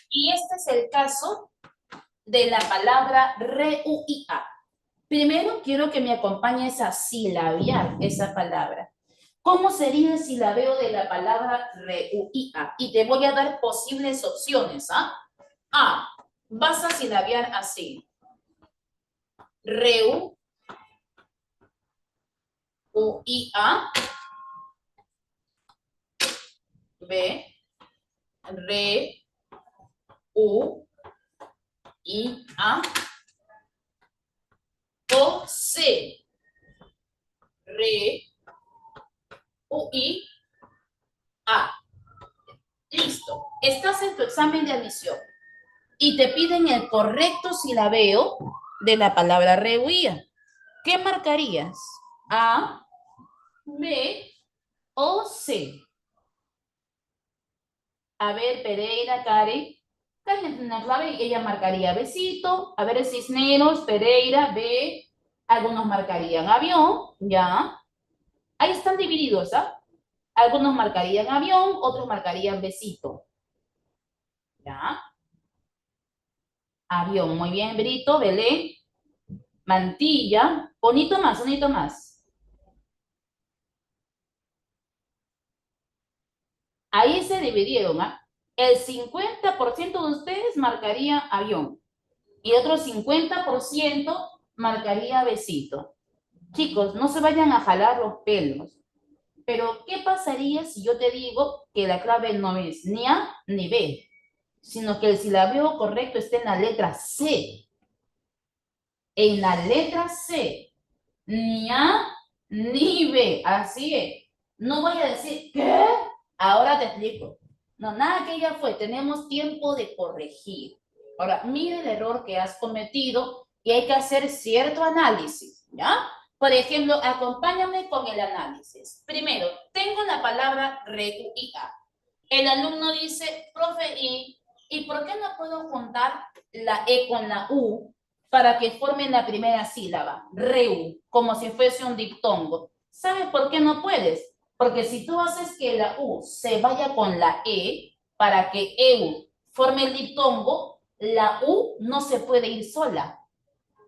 Y este es el caso de la palabra RUIA. Primero quiero que me acompañes a silabiar esa palabra. ¿Cómo sería el silabeo de la palabra RUIA? Y te voy a dar posibles opciones. A, vas a silabear así. Reu, UIA. B, re, U, I, A. O C, re, U, I, A. Listo. Estás en tu examen de admisión y te piden el correcto silabeo de la palabra rehuía. ¿Qué marcarías? A, B o C. A ver, Pereira, Karen. Karen es una clave y ella marcaría besito. A ver, Cisneros, Pereira, B. Algunos marcarían avión, ya. Ahí están divididos, ¿ah? Algunos marcarían avión, otros marcarían besito. ¿Ya? Avión, muy bien, Brito, Belén. Mantilla, bonito más, bonito más. Ahí se dividieron, ¿ah? El 50% de ustedes marcaría avión y otro 50% marcaría besito. Chicos, no se vayan a jalar los pelos. Pero, ¿qué pasaría si yo te digo que la clave no es ni A ni B, sino que el silabeo correcto está en la letra C? En la letra C. Ni A ni B. Así es. No voy a decir, ¿qué? Ahora te explico. No, nada que ya fue. Tenemos tiempo de corregir. Ahora, mira el error que has cometido y hay que hacer cierto análisis, ¿ya? Por ejemplo, acompáñame con el análisis. Primero, tengo la palabra RUIA. El alumno dice, profe, ¿y por qué no puedo juntar la E con la U para que formen la primera sílaba? Reu, como si fuese un diptongo. ¿Sabes por qué no puedes? Porque si tú haces que la U se vaya con la E para que EU forme el diptongo, la U no se puede ir sola,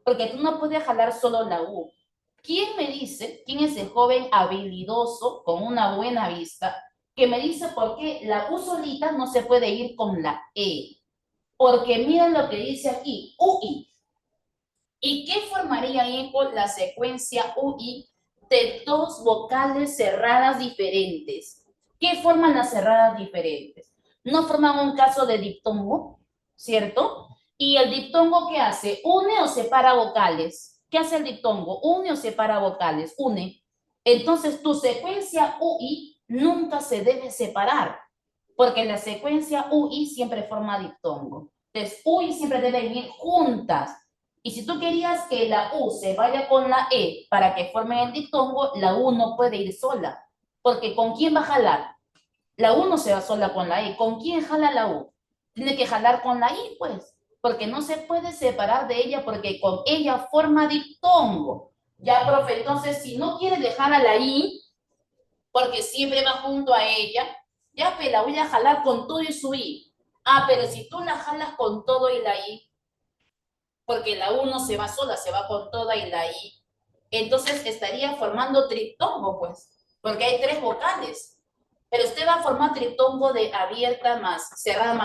porque tú no puedes jalar solo la U. ¿Quién me dice, quién es el joven habilidoso con una buena vista, que me dice por qué la U solita no se puede ir con la E? Porque miren lo que dice aquí, UI. ¿Y qué formaría ahí con la secuencia UI de dos vocales cerradas diferentes? ¿Qué forman las cerradas diferentes? No forman un caso de diptongo, ¿cierto? ¿Y el diptongo qué hace? ¿Une o separa vocales? ¿Qué hace el diptongo? ¿Une o separa vocales? Une. Entonces, tu secuencia UI nunca se debe separar, porque la secuencia UI siempre forma diptongo. Entonces, UI siempre deben ir juntas. Y si tú querías que la U se vaya con la E para que forme el diptongo, la U no puede ir sola. Porque ¿con quién va a jalar? La U no se va sola con la E. ¿Con quién jala la U? Tiene que jalar con la I, pues. Porque no se puede separar de ella porque con ella forma diptongo. Ya, profe, entonces si no quiere dejar a la I, porque siempre va junto a ella, ya, pues la voy a jalar con todo y su I. Ah, pero si tú la jalas con todo y la I, porque la U no se va sola, se va con toda y la I. Entonces estaría formando triptongo, pues, porque hay tres vocales. Pero usted va a formar triptongo de abierta más cerrada.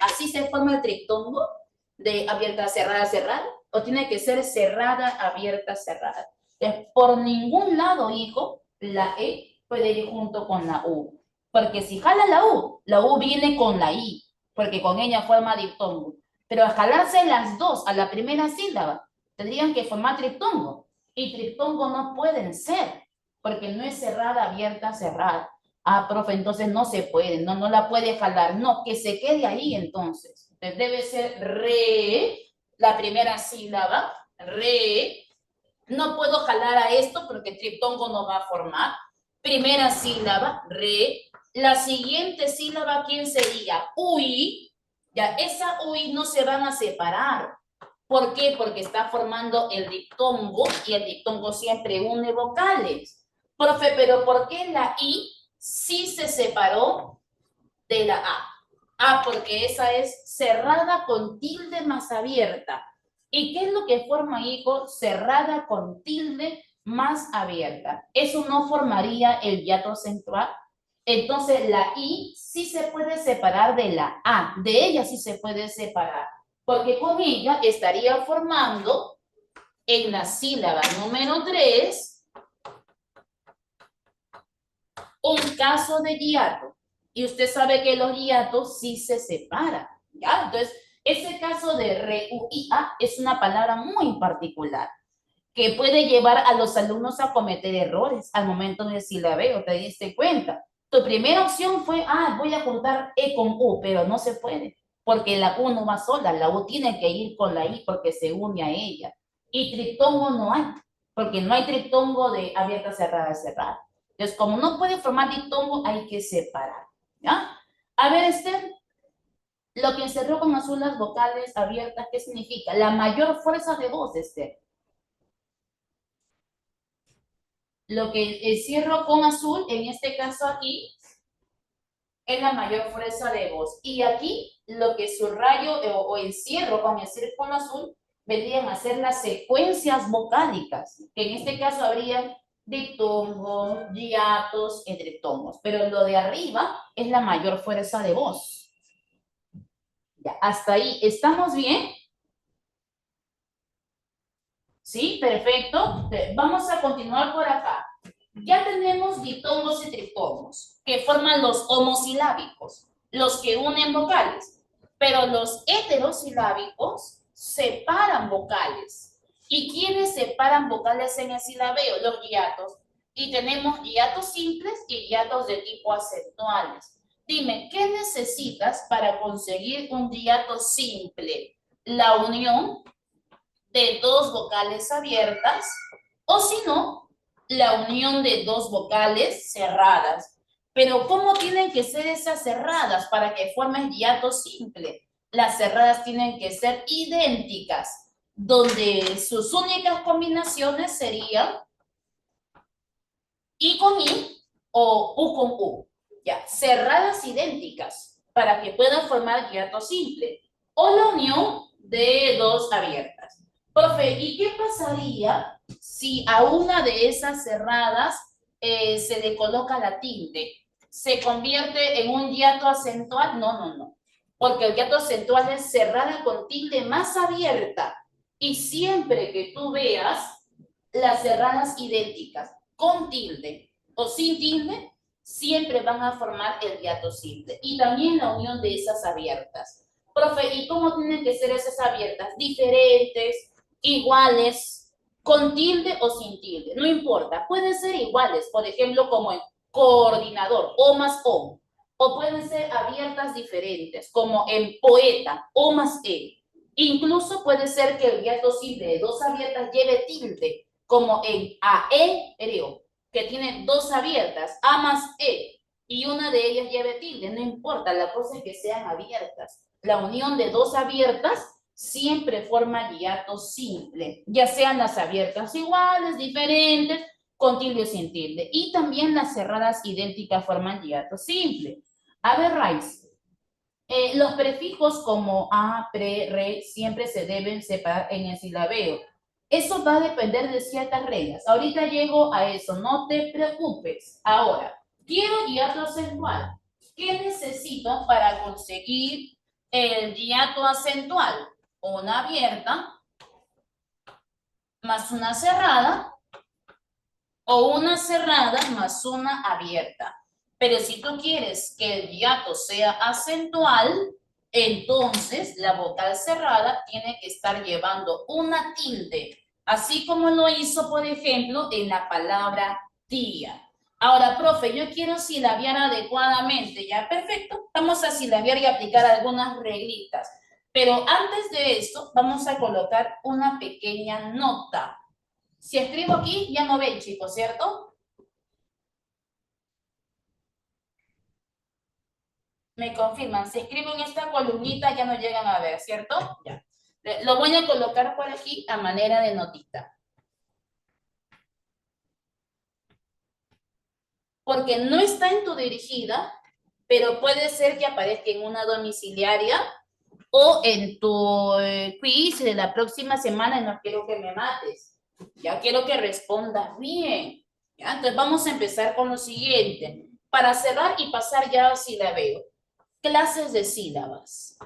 ¿Así se forma el triptongo? De abierta, cerrada, cerrada. ¿O tiene que ser cerrada, abierta, cerrada? Entonces, por ningún lado, hijo, la E puede ir junto con la U. Porque si jala la U viene con la I, porque con ella forma diptongo. Pero al jalarse las dos a la primera sílaba, tendrían que formar triptongo. Y triptongo no pueden ser, porque no es cerrada, abierta, cerrada. Ah, profe, entonces no se puede, no la puede jalar. No, que se quede ahí entonces. Entonces debe ser re, la primera sílaba, re. No puedo jalar a esto porque triptongo no va a formar. Primera sílaba, re. La siguiente sílaba, ¿quién sería? Uy. Ya, esa uy no se van a separar. ¿Por qué? Porque está formando el diptongo y el diptongo siempre une vocales. Profe, pero ¿por qué la I sí se separó de la A? Ah, porque esa es cerrada con tilde más abierta. ¿Y qué es lo que forma, hijo? Cerrada con tilde más abierta. Eso no formaría el hiato acentuado. Entonces la I sí se puede separar de la A. De ella sí se puede separar. Porque con ella estaría formando en la sílaba número 3 un caso de hiato. Y usted sabe que los hiatos sí se separan, ¿ya? Entonces, ese caso de RUIA es una palabra muy particular que puede llevar a los alumnos a cometer errores al momento de silabeo, te diste cuenta. Tu primera opción fue, voy a juntar E con U, pero no se puede, porque la U no va sola, la U tiene que ir con la I porque se une a ella. Y triptongo no hay, porque no hay triptongo de abierta, cerrada, cerrada. Entonces, como no puede formar diptongo, hay que separar, ¿ya? A ver, Esther, lo que encerró con azul las vocales abiertas, ¿qué significa? La mayor fuerza de voz, Esther. Lo que encierro con azul, en este caso aquí, es la mayor fuerza de voz. Y aquí, lo que subrayo o encierro con el círculo azul, vendrían a ser las secuencias vocálicas, que en este caso habrían diptongos, hiatos, entretomos. Pero lo de arriba es la mayor fuerza de voz. Ya, hasta ahí, ¿estamos bien? Sí, perfecto. Vamos a continuar por acá. Ya tenemos diptongos y triptongos, que forman los homosilábicos, los que unen vocales. Pero los heterosilábicos separan vocales. ¿Y quiénes separan vocales en el silabeo? Los hiatos. Y tenemos hiatos simples y hiatos de tipo acentuales. Dime, ¿qué necesitas para conseguir un hiato simple? La unión de dos vocales abiertas, o si no, la unión de dos vocales cerradas. Pero ¿cómo tienen que ser esas cerradas para que formen hiato simple? Las cerradas tienen que ser idénticas, donde sus únicas combinaciones serían I con I o U con U. Ya, cerradas idénticas para que puedan formar hiato simple. O la unión de dos abiertas. Profe, ¿y qué pasaría si a una de esas cerradas se le coloca la tilde? ¿Se convierte en un hiato acentual? No, no, no. Porque el hiato acentual es cerrada con tilde más abierta. Y siempre que tú veas las cerradas idénticas con tilde o sin tilde, siempre van a formar el hiato simple. Y también la unión de esas abiertas. Profe, ¿y cómo tienen que ser esas abiertas? Diferentes, iguales, con tilde o sin tilde, no importa. Pueden ser iguales, por ejemplo, como en coordinador, O más O. O pueden ser abiertas diferentes, como en poeta, O más E. Incluso puede ser que el hiato simple de dos abiertas lleve tilde, como en aéreo, que tiene dos abiertas, A más E, y una de ellas lleve tilde, no importa, la cosa es que sean abiertas. La unión de dos abiertas siempre forma hiato simple, ya sean las abiertas iguales, diferentes, con tilde o sin tilde. Y también las cerradas idénticas forman hiato simple. A ver, Rice, los prefijos como a, pre, re, siempre se deben separar en el silabeo. Eso va a depender de ciertas reglas. Ahorita llego a eso, no te preocupes. Ahora, quiero hiato acentual. ¿Qué necesito para conseguir el hiato acentual? Una abierta más una cerrada o una cerrada más una abierta. Pero si tú quieres que el hiato sea acentual, entonces la vocal cerrada tiene que estar llevando una tilde, así como lo hizo, por ejemplo, en la palabra tía. Ahora, profe, yo quiero silabiar adecuadamente, ya perfecto, vamos a silabiar y aplicar algunas reglitas. Pero antes de eso, vamos a colocar una pequeña nota. Si escribo aquí, ya no ven, chicos, ¿cierto? Me confirman. Si escribo en esta columnita, ya no llegan a ver, ¿cierto? Ya. Lo voy a colocar por aquí a manera de notita. Porque no está en tu dirigida, pero puede ser que aparezca en una domiciliaria o en tu quiz de la próxima semana. Y no quiero que me mates. Ya quiero que respondas bien. ¿Ya? Entonces vamos a empezar con lo siguiente. Para cerrar y pasar ya a silabeo. Clases de sílabas.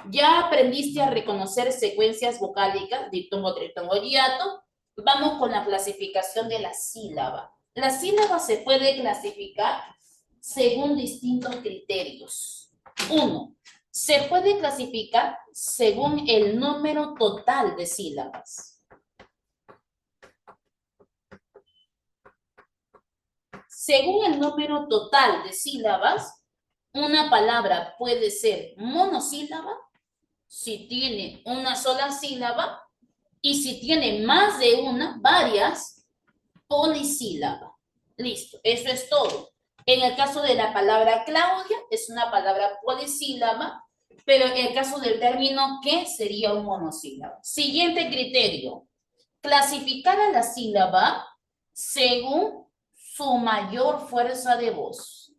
Ya aprendiste a reconocer secuencias vocálicas, diptongo, triptongo, hiato. Vamos con la clasificación de la sílaba. La sílaba se puede clasificar según distintos criterios. Uno, se puede clasificar según el número total de sílabas. Según el número total de sílabas, una palabra puede ser monosílaba si tiene una sola sílaba y si tiene más de una, varias, polisílaba. Listo, eso es todo. En el caso de la palabra Claudia, es una palabra polisílaba, pero en el caso del término que sería un monosílabo. Siguiente criterio, clasificar a la sílaba según su mayor fuerza de voz.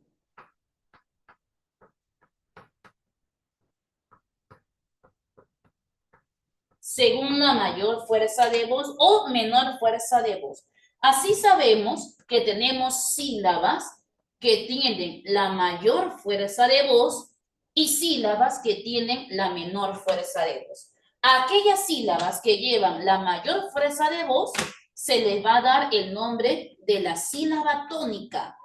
Según la mayor fuerza de voz o menor fuerza de voz. Así sabemos que tenemos sílabas que tienen la mayor fuerza de voz y sílabas que tienen la menor fuerza de voz. A aquellas sílabas que llevan la mayor fuerza de voz se les va a dar el nombre de la sílaba tónica,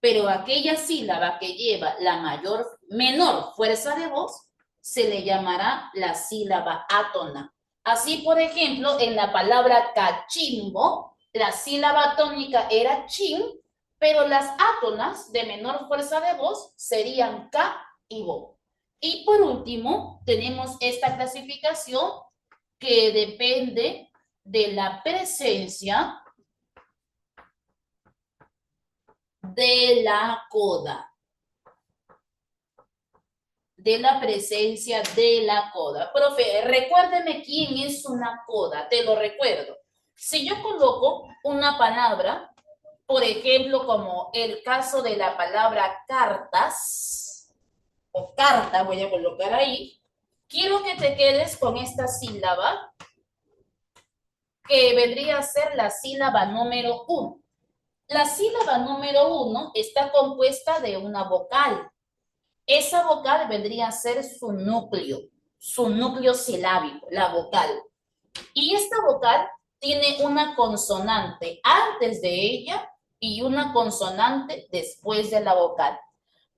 pero aquella sílaba que lleva la menor fuerza de voz se le llamará la sílaba átona. Así, por ejemplo, en la palabra cachimbo, la sílaba tónica era chin, pero las átonas de menor fuerza de voz serían ca y bo. Y por último, tenemos esta clasificación que depende de la presencia de la coda. De la presencia de la coda. Profe, recuérdeme quién es una coda, te lo recuerdo. Si yo coloco una palabra, por ejemplo, como el caso de la palabra cartas, o carta, voy a colocar ahí, quiero que te quedes con esta sílaba, que vendría a ser la sílaba número 1. La sílaba número 1 está compuesta de una vocal. Esa vocal vendría a ser su núcleo silábico, la vocal. Y esta vocal tiene una consonante antes de ella y una consonante después de la vocal.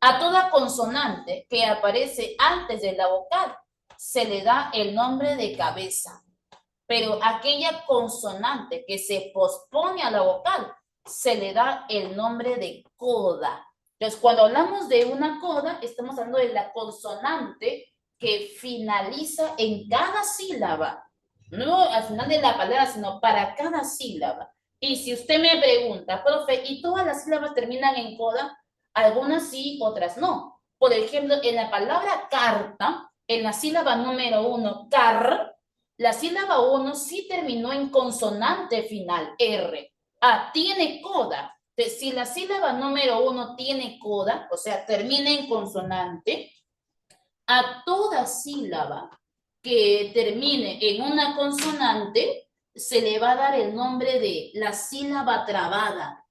A toda consonante que aparece antes de la vocal se le da el nombre de cabeza, pero aquella consonante que se pospone a la vocal se le da el nombre de coda. Entonces, cuando hablamos de una coda, estamos hablando de la consonante que finaliza en cada sílaba, no al final de la palabra, sino para cada sílaba. Y si usted me pregunta, profe, ¿y todas las sílabas terminan en coda? Algunas sí, otras no. Por ejemplo, en la palabra carta, en la sílaba número 1, car, la sílaba 1 sí terminó en consonante final, R. Ah, tiene coda. Si la sílaba número 1 tiene coda, o sea, termina en consonante, a toda sílaba que termine en una consonante se le va a dar el nombre de la sílaba trabada.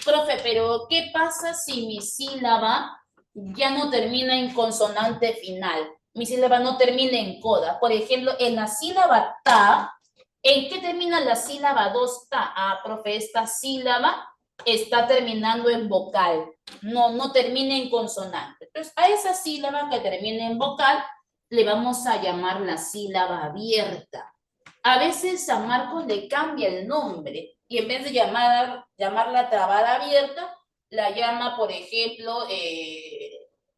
Profe, pero ¿qué pasa si mi sílaba ya no termina en consonante final? Mi sílaba no termina en coda. Por ejemplo, en la sílaba ta, ¿en qué termina la sílaba 2 ta? Ah, profe, esta sílaba está terminando en vocal. No termina en consonante. Entonces, a esa sílaba que termina en vocal le vamos a llamar la sílaba abierta. A veces San Marcos le cambia el nombre y en vez de llamarla trabada abierta, la llama, por ejemplo,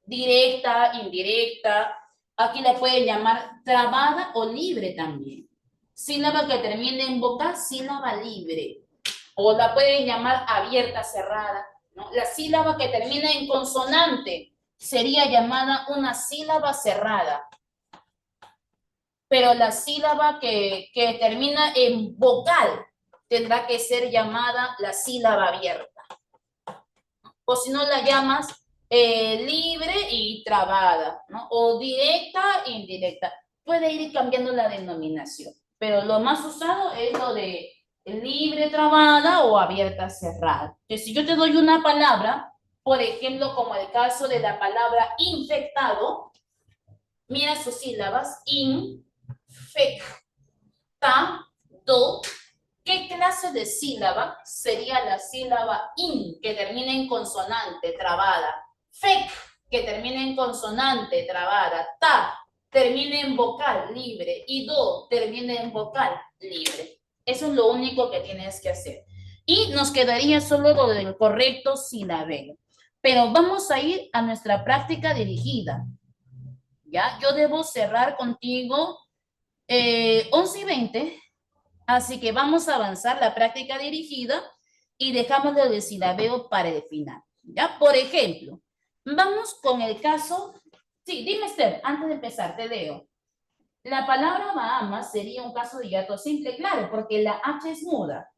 directa, indirecta. Aquí la pueden llamar trabada o libre también. Sílaba que termine en vocal, sílaba libre. O la pueden llamar abierta, cerrada, ¿no? La sílaba que termina en consonante sería llamada una sílaba cerrada. Pero la sílaba que termina en vocal tendrá que ser llamada la sílaba abierta. O si no la llamas libre y trabada, ¿no? O directa e indirecta. Puede ir cambiando la denominación, pero lo más usado es lo de libre trabada o abierta cerrada. Entonces, si yo te doy una palabra, por ejemplo, como el caso de la palabra infectado, mira sus sílabas, do. ¿Qué clase de sílaba sería la sílaba in, que termina en consonante, trabada? Fec, que termina en consonante, trabada. Ta, termina en vocal, libre. Y do, termina en vocal, libre. Eso es lo único que tienes que hacer. Y nos quedaría solo lo del correcto silabeo. Pero vamos a ir a nuestra práctica dirigida. ¿Ya? Yo debo cerrar contigo 11:20. Así que vamos a avanzar la práctica dirigida y dejamos lo del silabeo para el final. ¿Ya? Por ejemplo, vamos con el caso. Sí, dime, Esther, antes de empezar, te leo. La palabra Bahamas sería un caso de hiato simple, claro, porque la H es muda.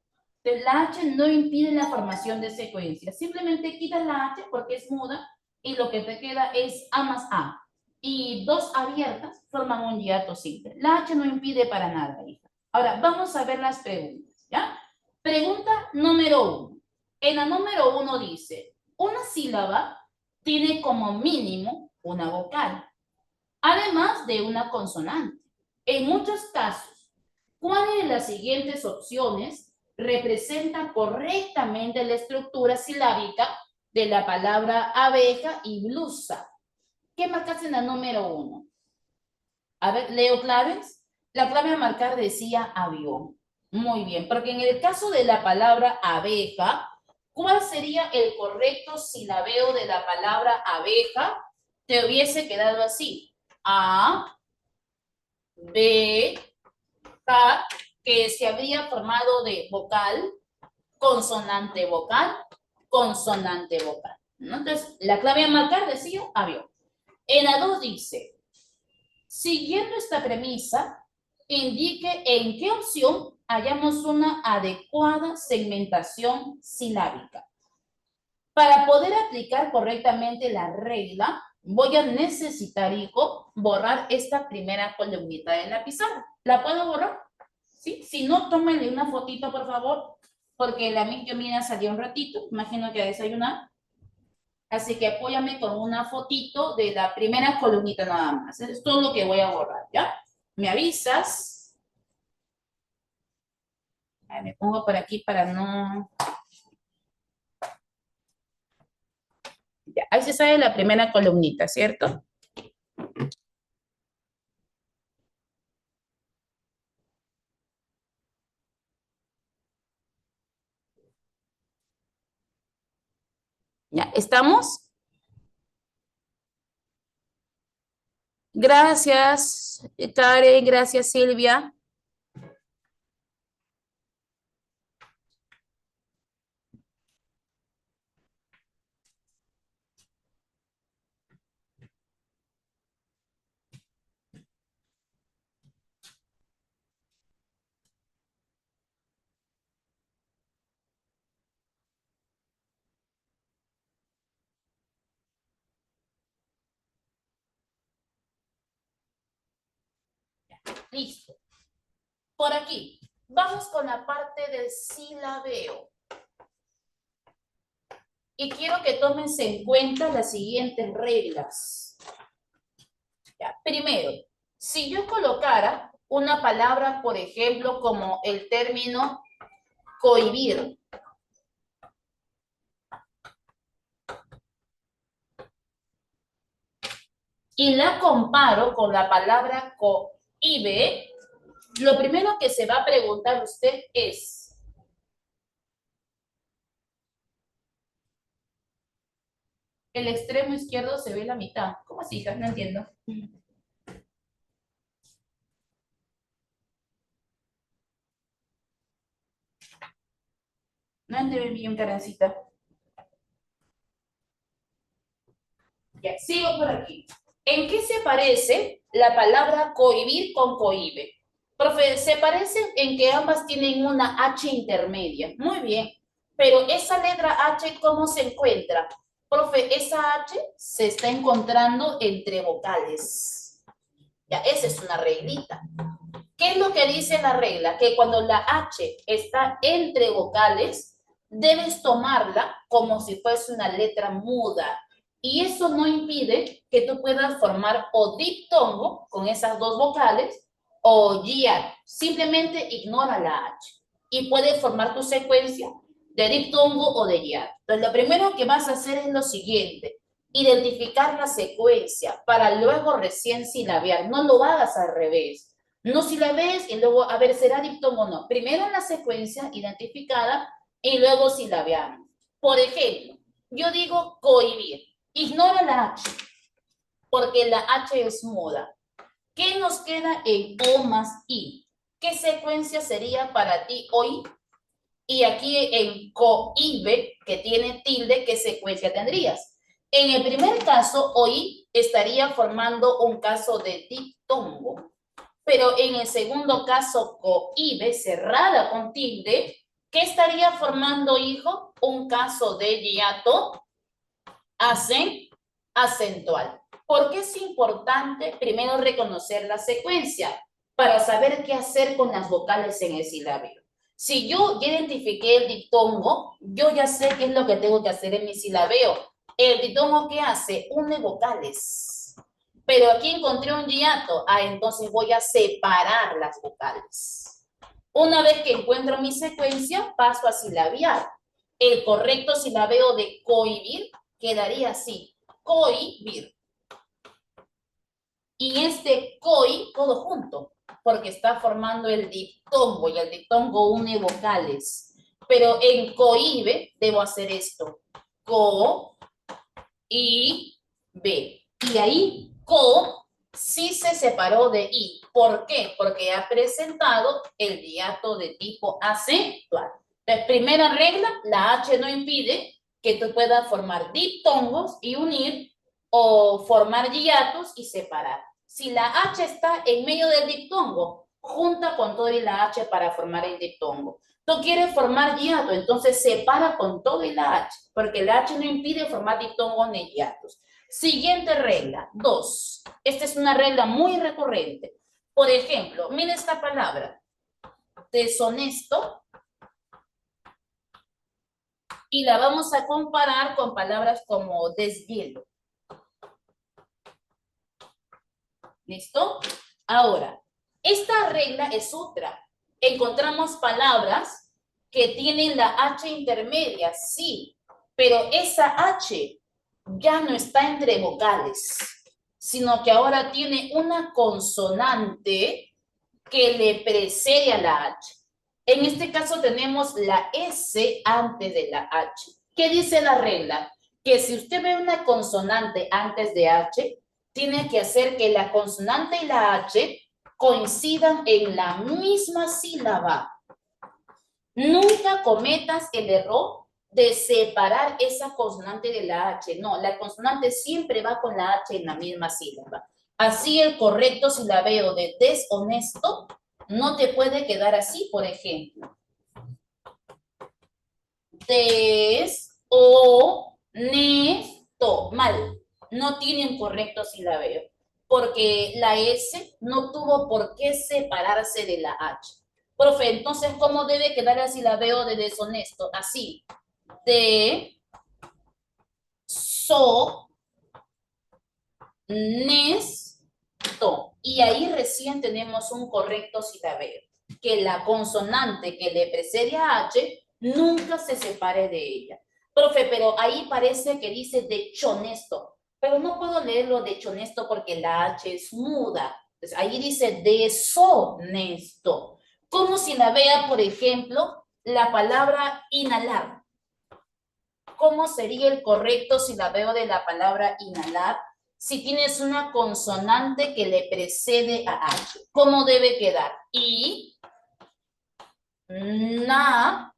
Entonces, la H no impide la formación de secuencia. Simplemente quitas la H porque es muda y lo que te queda es A más A. Y dos abiertas forman un hiato simple. La H no impide para nada, hija. Ahora, vamos a ver las preguntas, ¿ya? Pregunta número 1. En la número 1 dice, una sílaba tiene como mínimo una vocal, además de una consonante. En muchos casos, ¿cuál de las siguientes opciones representa correctamente la estructura silábica de la palabra abeja y blusa? ¿Qué marcas en la número 1? A ver, leo claves. La clave a marcar decía avión. Muy bien, porque en el caso de la palabra abeja, ¿cuál sería el correcto silabeo de la palabra abeja? te hubiese quedado así. A, B, K, que se habría formado de vocal, consonante vocal, consonante vocal, ¿no? Entonces, la clave a marcar decía avión. En la 2 dice, siguiendo esta premisa, indique en qué opción hallamos una adecuada segmentación silábica. Para poder aplicar correctamente la regla, voy a necesitar, hijo, borrar esta primera columnita de la pizarra. ¿La puedo borrar? ¿Sí? Si no, tómenle una fotito, por favor, porque la yo mira salió un ratito, imagino que a desayunar. Así que apóyame con una fotito de la primera columnita nada más. Eso es todo lo que voy a borrar, ¿ya? Me avisas. Me pongo por aquí para no... Ya, ahí se sale la primera columnita, ¿cierto? ¿Ya? ¿Estamos? Gracias, Karen. Gracias, Silvia. Listo. Por aquí. Vamos con la parte del silabeo. Y quiero que tómense en cuenta las siguientes reglas. Ya, primero, si yo colocara una palabra, por ejemplo, como el término cohibir, y la comparo con la palabra cohibe, lo primero que se va a preguntar usted es, el extremo izquierdo se ve la mitad. ¿Cómo así, hija? No entiendo. No entiendo bien, Karancita. Ya, sigo por aquí. ¿En qué se parece la palabra cohibir con cohibe? Profe, se parecen en que ambas tienen una H intermedia. Muy bien. Pero esa letra H, ¿cómo se encuentra? Profe, esa H se está encontrando entre vocales. Ya, esa es una reglita. ¿Qué es lo que dice la regla? Que cuando la H está entre vocales, debes tomarla como si fuese una letra muda. Y eso no impide que tú puedas formar o diptongo con esas dos vocales o guiar. Simplemente ignora la H y puedes formar tu secuencia de diptongo o de guiar. Entonces, lo primero que vas a hacer es lo siguiente: identificar la secuencia para luego recién silabear. No lo hagas al revés. No si la ves y luego, a ver, ¿será diptongo o no? Primero la secuencia identificada y luego silabeamos. Por ejemplo, yo digo cohibir. Ignora la H, porque la H es muda. ¿Qué nos queda en O más I? ¿Qué secuencia sería para ti hoy? Y aquí en cohibe, que tiene tilde, ¿qué secuencia tendrías? En el primer caso, hoy estaría formando un caso de diptongo. Pero en el segundo caso, cohibe, cerrada con tilde, ¿qué estaría formando, hijo? Un caso de hiato acentual. ¿Por qué es importante primero reconocer la secuencia? Para saber qué hacer con las vocales en el silabio. Si yo ya identifiqué el diptongo, yo ya sé qué es lo que tengo que hacer en mi silabeo. El diptongo, ¿qué hace? Une vocales. Pero aquí encontré un hiato. Entonces voy a separar las vocales. Una vez que encuentro mi secuencia, paso a silabiar. El correcto silabeo de cohibir quedaría así: cohibir. Y este coi, todo junto, porque está formando el diptongo y el diptongo une vocales. Pero en cohibe debo hacer esto: co, i, b. Y ahí, co sí se separó de i. ¿Por qué? Porque ha presentado el hiato de tipo acentual. La primera regla, la H no impide que tú puedas formar diptongos y unir o formar hiatos y separar. Si la H está en medio del diptongo, junta con todo y la H para formar el diptongo. Tú quieres formar hiato, entonces separa con todo y la H, porque la H no impide formar diptongos ni hiatos. Siguiente regla, 2. Esta es una regla muy recurrente. Por ejemplo, mira esta palabra, deshonesto, y la vamos a comparar con palabras como deshielo. ¿Listo? Ahora, esta regla es otra. Encontramos palabras que tienen la H intermedia, sí, pero esa H ya no está entre vocales, sino que ahora tiene una consonante que le precede a la H. En este caso tenemos la S antes de la H. ¿Qué dice la regla? Que si usted ve una consonante antes de H, tiene que hacer que la consonante y la H coincidan en la misma sílaba. Nunca cometas el error de separar esa consonante de la H. No, la consonante siempre va con la H en la misma sílaba. Así el correcto silabeo de deshonesto no te puede quedar así, por ejemplo. Deshonesto. Mal. No tiene un correcto silabeo. Porque la S no tuvo por qué separarse de la H. Profe, entonces, ¿cómo debe quedar el silabeo de deshonesto? Así. De, so, nesto. Y ahí recién tenemos un correcto silabeo. Que la consonante que le precede a H nunca se separe de ella. Profe, pero ahí parece que dice dechonesto. Pero no puedo leerlo dechonesto porque la H es muda. Entonces, ahí dice deshonesto. Como si la vea, por ejemplo, la palabra inhalar. ¿Cómo sería el correcto silabeo de la palabra inhalar? Si tienes una consonante que le precede a H. ¿Cómo debe quedar? I, na,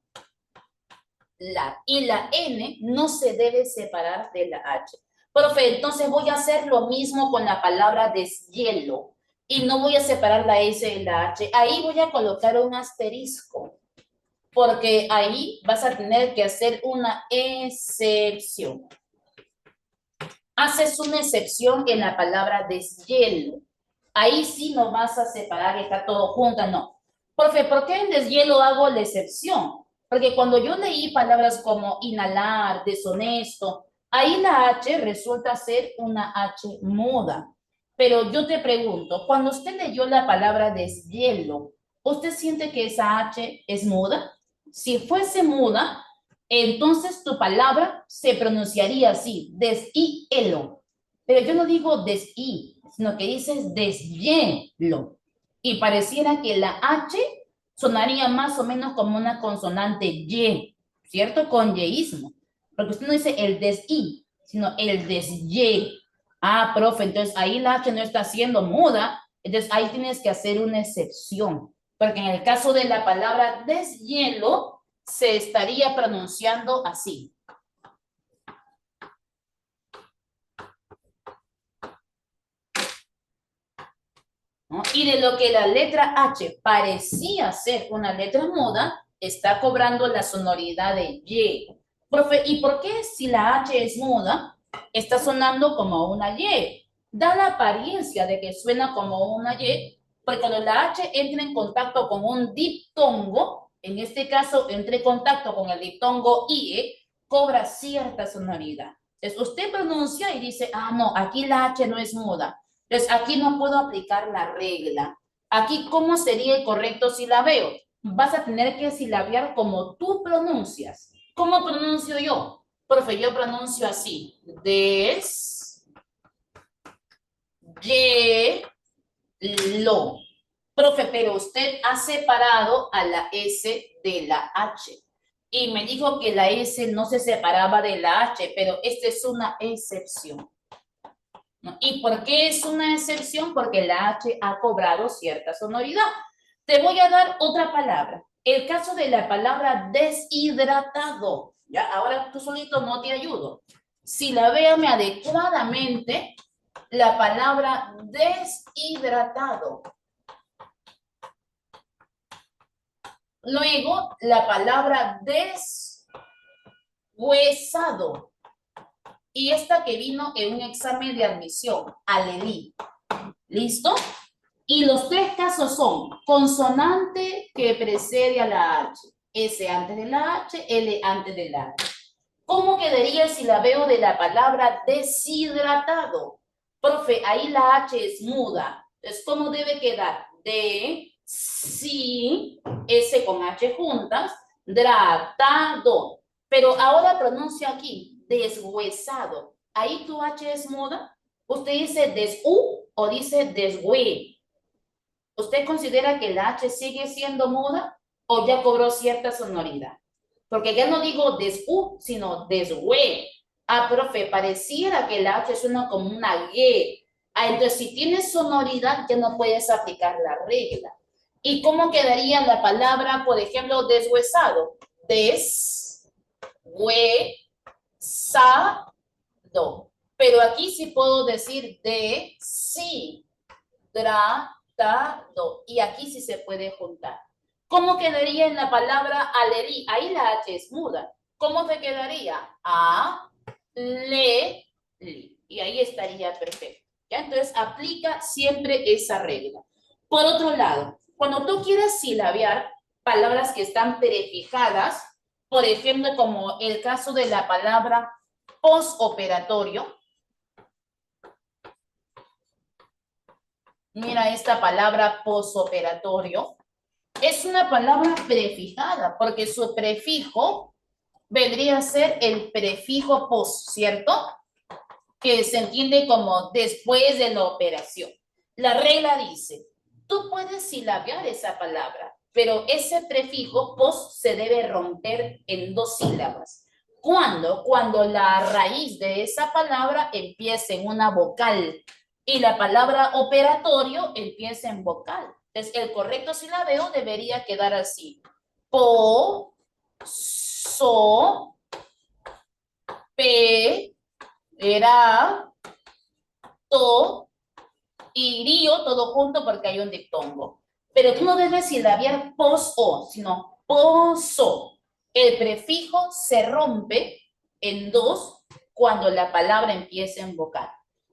la. Y la N no se debe separar de la H. Profe, entonces voy a hacer lo mismo con la palabra deshielo. Y no voy a separar la S de la H. Ahí voy a colocar un asterisco. Porque ahí vas a tener que hacer una excepción. Haces una excepción en la palabra deshielo. Ahí sí no vas a separar, está todo junto, no. Profe, ¿por qué en deshielo hago la excepción? Porque cuando yo leí palabras como inhalar, deshonesto, ahí la H resulta ser una H muda. Pero yo te pregunto, cuando usted leyó la palabra deshielo, ¿usted siente que esa H es muda? Si fuese muda, entonces tu palabra se pronunciaría así, deshielo. Pero yo no digo deshi, sino que dices deshielo. Y pareciera que la H sonaría más o menos como una consonante Y, ¿cierto? Con yeísmo. Porque usted no dice el deshi, sino el desye. Ah, profe, entonces ahí la H no está siendo muda, entonces ahí tienes que hacer una excepción. Porque en el caso de la palabra deshielo, se estaría pronunciando así. ¿No? Y de lo que la letra H parecía ser una letra muda, está cobrando la sonoridad de Y. Profe, ¿y por qué si la H es muda, está sonando como una Y? Da la apariencia de que suena como una Y, porque cuando la H entra en contacto con un diptongo, en este caso entre en contacto con el diptongo IE, cobra cierta sonoridad. Entonces usted pronuncia y dice, ah, no, aquí la H no es muda. Entonces, aquí no puedo aplicar la regla. Aquí, ¿cómo sería el correcto silabeo? Vas a tener que silabear como tú pronuncias. ¿Cómo pronuncio yo? Profe, yo pronuncio así. Lo. Profe, pero usted ha separado a la S de la H. Y me dijo que la S no se separaba de la H, pero esta es una excepción. ¿no? ¿Y por qué es una excepción? Porque la H ha cobrado cierta sonoridad. Te voy a dar otra palabra. El caso de la palabra deshidratado. Ya, ahora tú solito no te ayudo. Si la véame adecuadamente, la palabra deshidratado. Luego, la palabra deshuesado. Y esta que vino en un examen de admisión, alelí. ¿Listo? Y los tres casos son consonante que precede a la H, S antes de la H, L antes de la H. ¿Cómo quedaría si la veo de la palabra deshidratado? Profe, ahí la H es muda. Entonces, ¿cómo debe quedar? D, si, S con H juntas, dratado. Pero ahora pronuncia aquí, deshuesado. Ahí tu H es muda. ¿Usted dice desu o dice deshue? ¿Usted considera que la H sigue siendo muda o ya cobró cierta sonoridad? Porque ya no digo desu, sino deshue. Ah, profe, pareciera que la H suena como una G. Ah, entonces si tiene sonoridad ya no puedes aplicar la regla. ¿Y cómo quedaría la palabra, por ejemplo, deshuesado? Deshuesado. Pero aquí sí puedo decir deshidratado. Y aquí sí se puede juntar. ¿Cómo quedaría en la palabra alelí? Ahí la H es muda. ¿Cómo te quedaría? A-le-li. Y ahí estaría perfecto. ¿Ya? Entonces, aplica siempre esa regla. Por otro lado, cuando tú quieres silabear palabras que están prefijadas, por ejemplo, como el caso de la palabra postoperatorio. Mira esta palabra postoperatorio. Es una palabra prefijada porque su prefijo vendría a ser el prefijo post, ¿cierto? Que se entiende como después de la operación. La regla dice, tú puedes silabear esa palabra, pero ese prefijo post se debe romper en 2 sílabas. ¿Cuándo? Cuando la raíz de esa palabra empiece en una vocal y la palabra operatorio empieza en vocal. Entonces, el correcto silabeo debería quedar así. Po, so, pe, era, to, y río, todo junto porque hay un diptongo. Pero tú no debes silabiar pos-o, sino poso. El prefijo se rompe en 2 cuando la palabra empieza en vocal.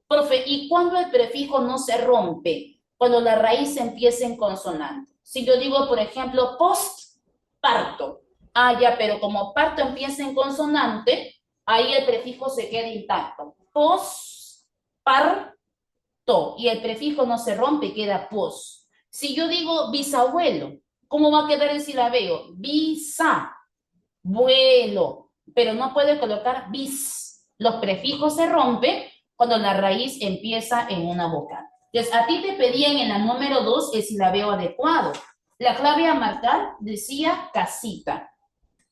Profe, ¿y cuándo el prefijo no se rompe? Cuando la raíz empieza en consonante. Si yo digo, por ejemplo, post-parto. Ah, ya, pero como parto empieza en consonante, ahí el prefijo se queda intacto. Post-parto. Y el prefijo no se rompe, queda pos. Si yo digo bisabuelo, ¿cómo va a quedar el silabeo? Bisabuelo, pero no puede colocar bis. Los prefijos se rompen cuando la raíz empieza en una vocal. Entonces, a ti te pedían en la número 2 el silabeo adecuado. La clave a marcar decía casita.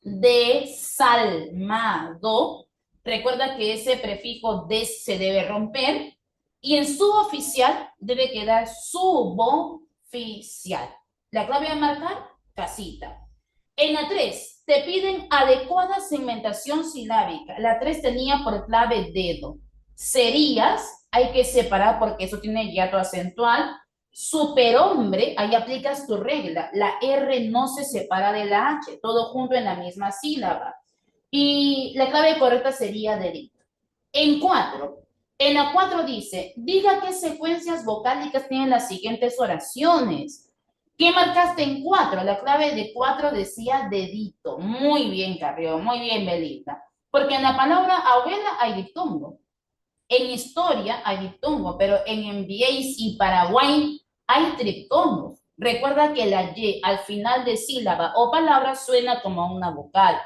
Desalmado. Recuerda que ese prefijo des se debe romper. Y en suboficial debe quedar suboficial. La clave a marcar, casita. En la 3, te piden adecuada segmentación silábica. La 3 tenía por clave dedo. Serías, hay que separar porque eso tiene hiato acentual. Superhombre, ahí aplicas tu regla. La R no se separa de la H, todo junto en la misma sílaba. Y la clave correcta sería dedito. En 4, en la 4 dice, diga qué secuencias vocálicas tienen las siguientes oraciones. ¿Qué marcaste en 4? La clave de 4 decía dedito. Muy bien, Carrión, muy bien, Belita. Porque en la palabra abuela hay diptongo. En historia hay diptongo, pero en MBAs y Paraguay hay triptongos. Recuerda que la Y al final de sílaba o palabra suena como una vocal.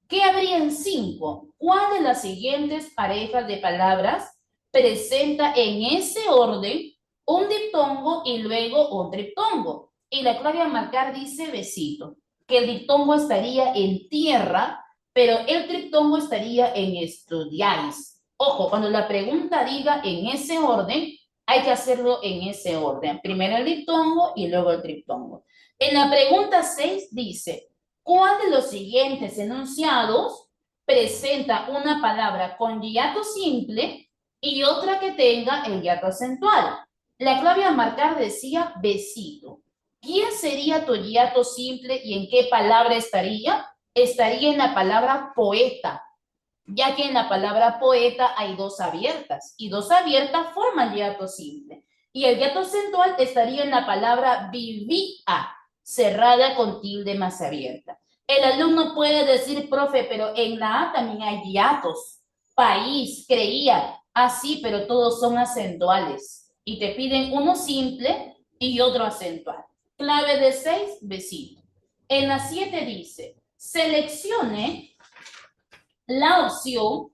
¿Qué habría en 5? ¿Cuál de las siguientes parejas de palabras presenta en ese orden un diptongo y luego un triptongo? Y la clave a marcar dice besito, que el diptongo estaría en tierra, pero el triptongo estaría en estudiáis. Ojo, cuando la pregunta diga en ese orden, hay que hacerlo en ese orden. Primero el diptongo y luego el triptongo. En la pregunta 6 dice, ¿cuál de los siguientes enunciados presenta una palabra con hiato simple y otra que tenga el hiato acentual? La clave a marcar decía besito. ¿Quién sería tu hiato simple y en qué palabra estaría? Estaría en la palabra poeta, ya que en la palabra poeta hay dos abiertas y dos abiertas forman hiato simple. Y el hiato acentual estaría en la palabra vivía, cerrada con tilde más abierta. El alumno puede decir, profe, pero en la A también hay hiatos. País, creía, así, pero todos son acentuales. Y te piden uno simple y otro acentual. Clave de 6, besito. En la 7 dice, seleccione la opción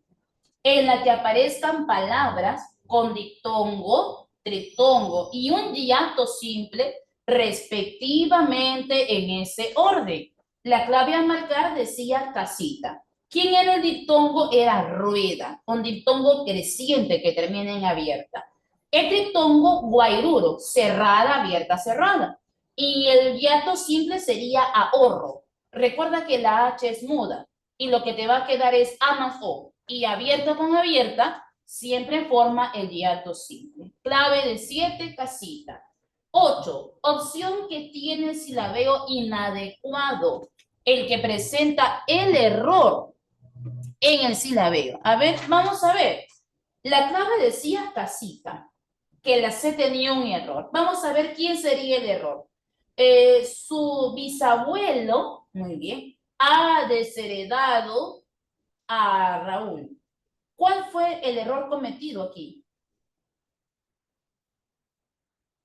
en la que aparezcan palabras con diptongo, triptongo y un hiato simple respectivamente en ese orden. La clave a marcar decía casita. ¿Quién era el diptongo? Era rueda, un diptongo creciente que termina en abierta. El triptongo guairuro, cerrada, abierta, cerrada. Y el hiato simple sería ahorro. Recuerda que la H es muda y lo que te va a quedar es A más O. Y abierta con abierta siempre forma el hiato simple. Clave de 7, casita. 8, opción que tiene silabeo inadecuado, el que presenta el error en el silabeo. A ver, vamos a ver. La clave decía casita, que la C tenía un error. Vamos a ver quién sería el error. Su bisabuelo, muy bien, ha desheredado a Raúl. ¿Cuál fue el error cometido aquí?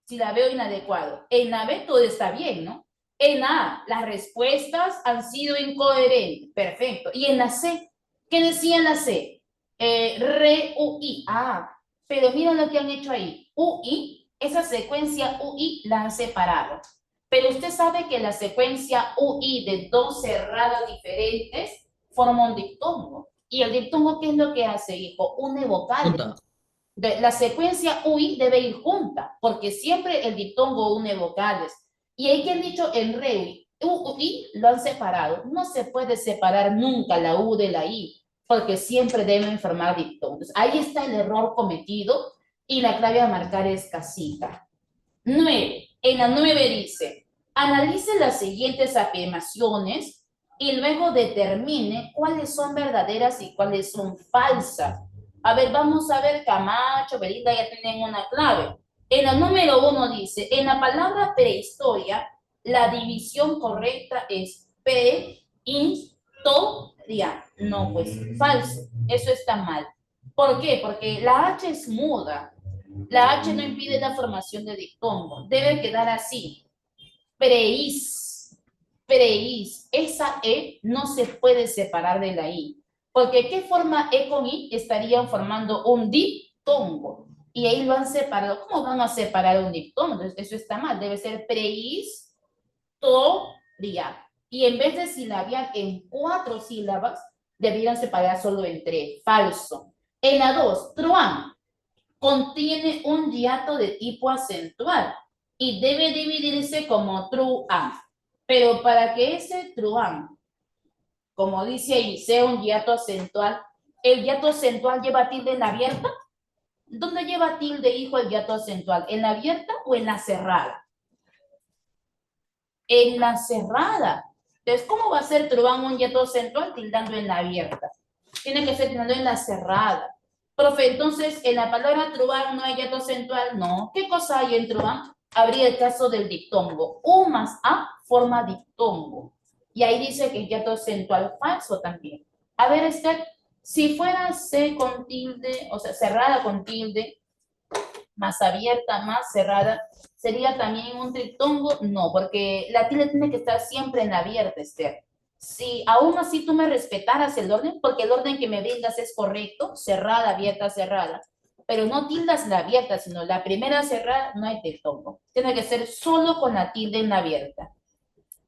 Si la veo inadecuado. En la B todo está bien, ¿no? En A, las respuestas han sido incoherentes. Perfecto. Y en la C, ¿qué decía en la C? Re, U, I. Ah, pero miren lo que han hecho ahí. U, I, esa secuencia U, I la han separado. Pero usted sabe que la secuencia U, I de dos cerradas diferentes forma un diptongo. ¿Y el diptongo qué es lo que hace, hijo? Une vocales. Junta. La secuencia UI debe ir junta, porque siempre el diptongo une vocales. Y hay que han dicho en re, U, I lo han separado. No se puede separar nunca la U de la I, porque siempre deben formar diptongos. Ahí está el error cometido y la clave a marcar es casita. 9. En la 9 dice, analice las siguientes afirmaciones y luego determine cuáles son verdaderas y cuáles son falsas. A ver, vamos a ver, Camacho, Belinda ya tienen una clave. En la número 1 dice, en la palabra prehistoria, la división correcta es prehistoria. No, pues falso, eso está mal. ¿Por qué? Porque la H es muda. La H no impide la formación de diptongo. Debe quedar así. Preis. Preis. Esa E no se puede separar de la I. Porque ¿qué forma E con I? Estarían formando un diptongo. Y ahí lo han separado. ¿Cómo van a separar un diptongo? Entonces, eso está mal. Debe ser prehistoria. Y en vez de silabiar en 4 sílabas, debieran separar solo en 3. Falso. En la 2, truán contiene un hiato de tipo acentual y debe dividirse como truán. Pero para que ese truán, como dice ahí, sea un hiato acentual, ¿el hiato acentual lleva tilde en la abierta? ¿Dónde lleva tilde, hijo, el hiato acentual? ¿En la abierta o en la cerrada? En la cerrada. Entonces, ¿cómo va a ser truán un hiato acentual tildando en la abierta? Tiene que ser tildando en la cerrada. Profe, entonces, en la palabra truán no hay hiato acentual. No. ¿Qué cosa hay en truán? Habría el caso del diptongo. U más A forma diptongo. Y ahí dice que es hiato acentual falso también. A ver, Esther, si fuera C con tilde, o sea, cerrada con tilde, más abierta, más cerrada, ¿sería también un triptongo? No, porque la tilde tiene que estar siempre en abierta, Esther. Si aún así tú me respetaras el orden, porque el orden que me brindas es correcto, cerrada, abierta, cerrada, pero no tildas la abierta, sino la primera cerrada, no hay triptongo. Tiene que ser solo con la tilde en la abierta.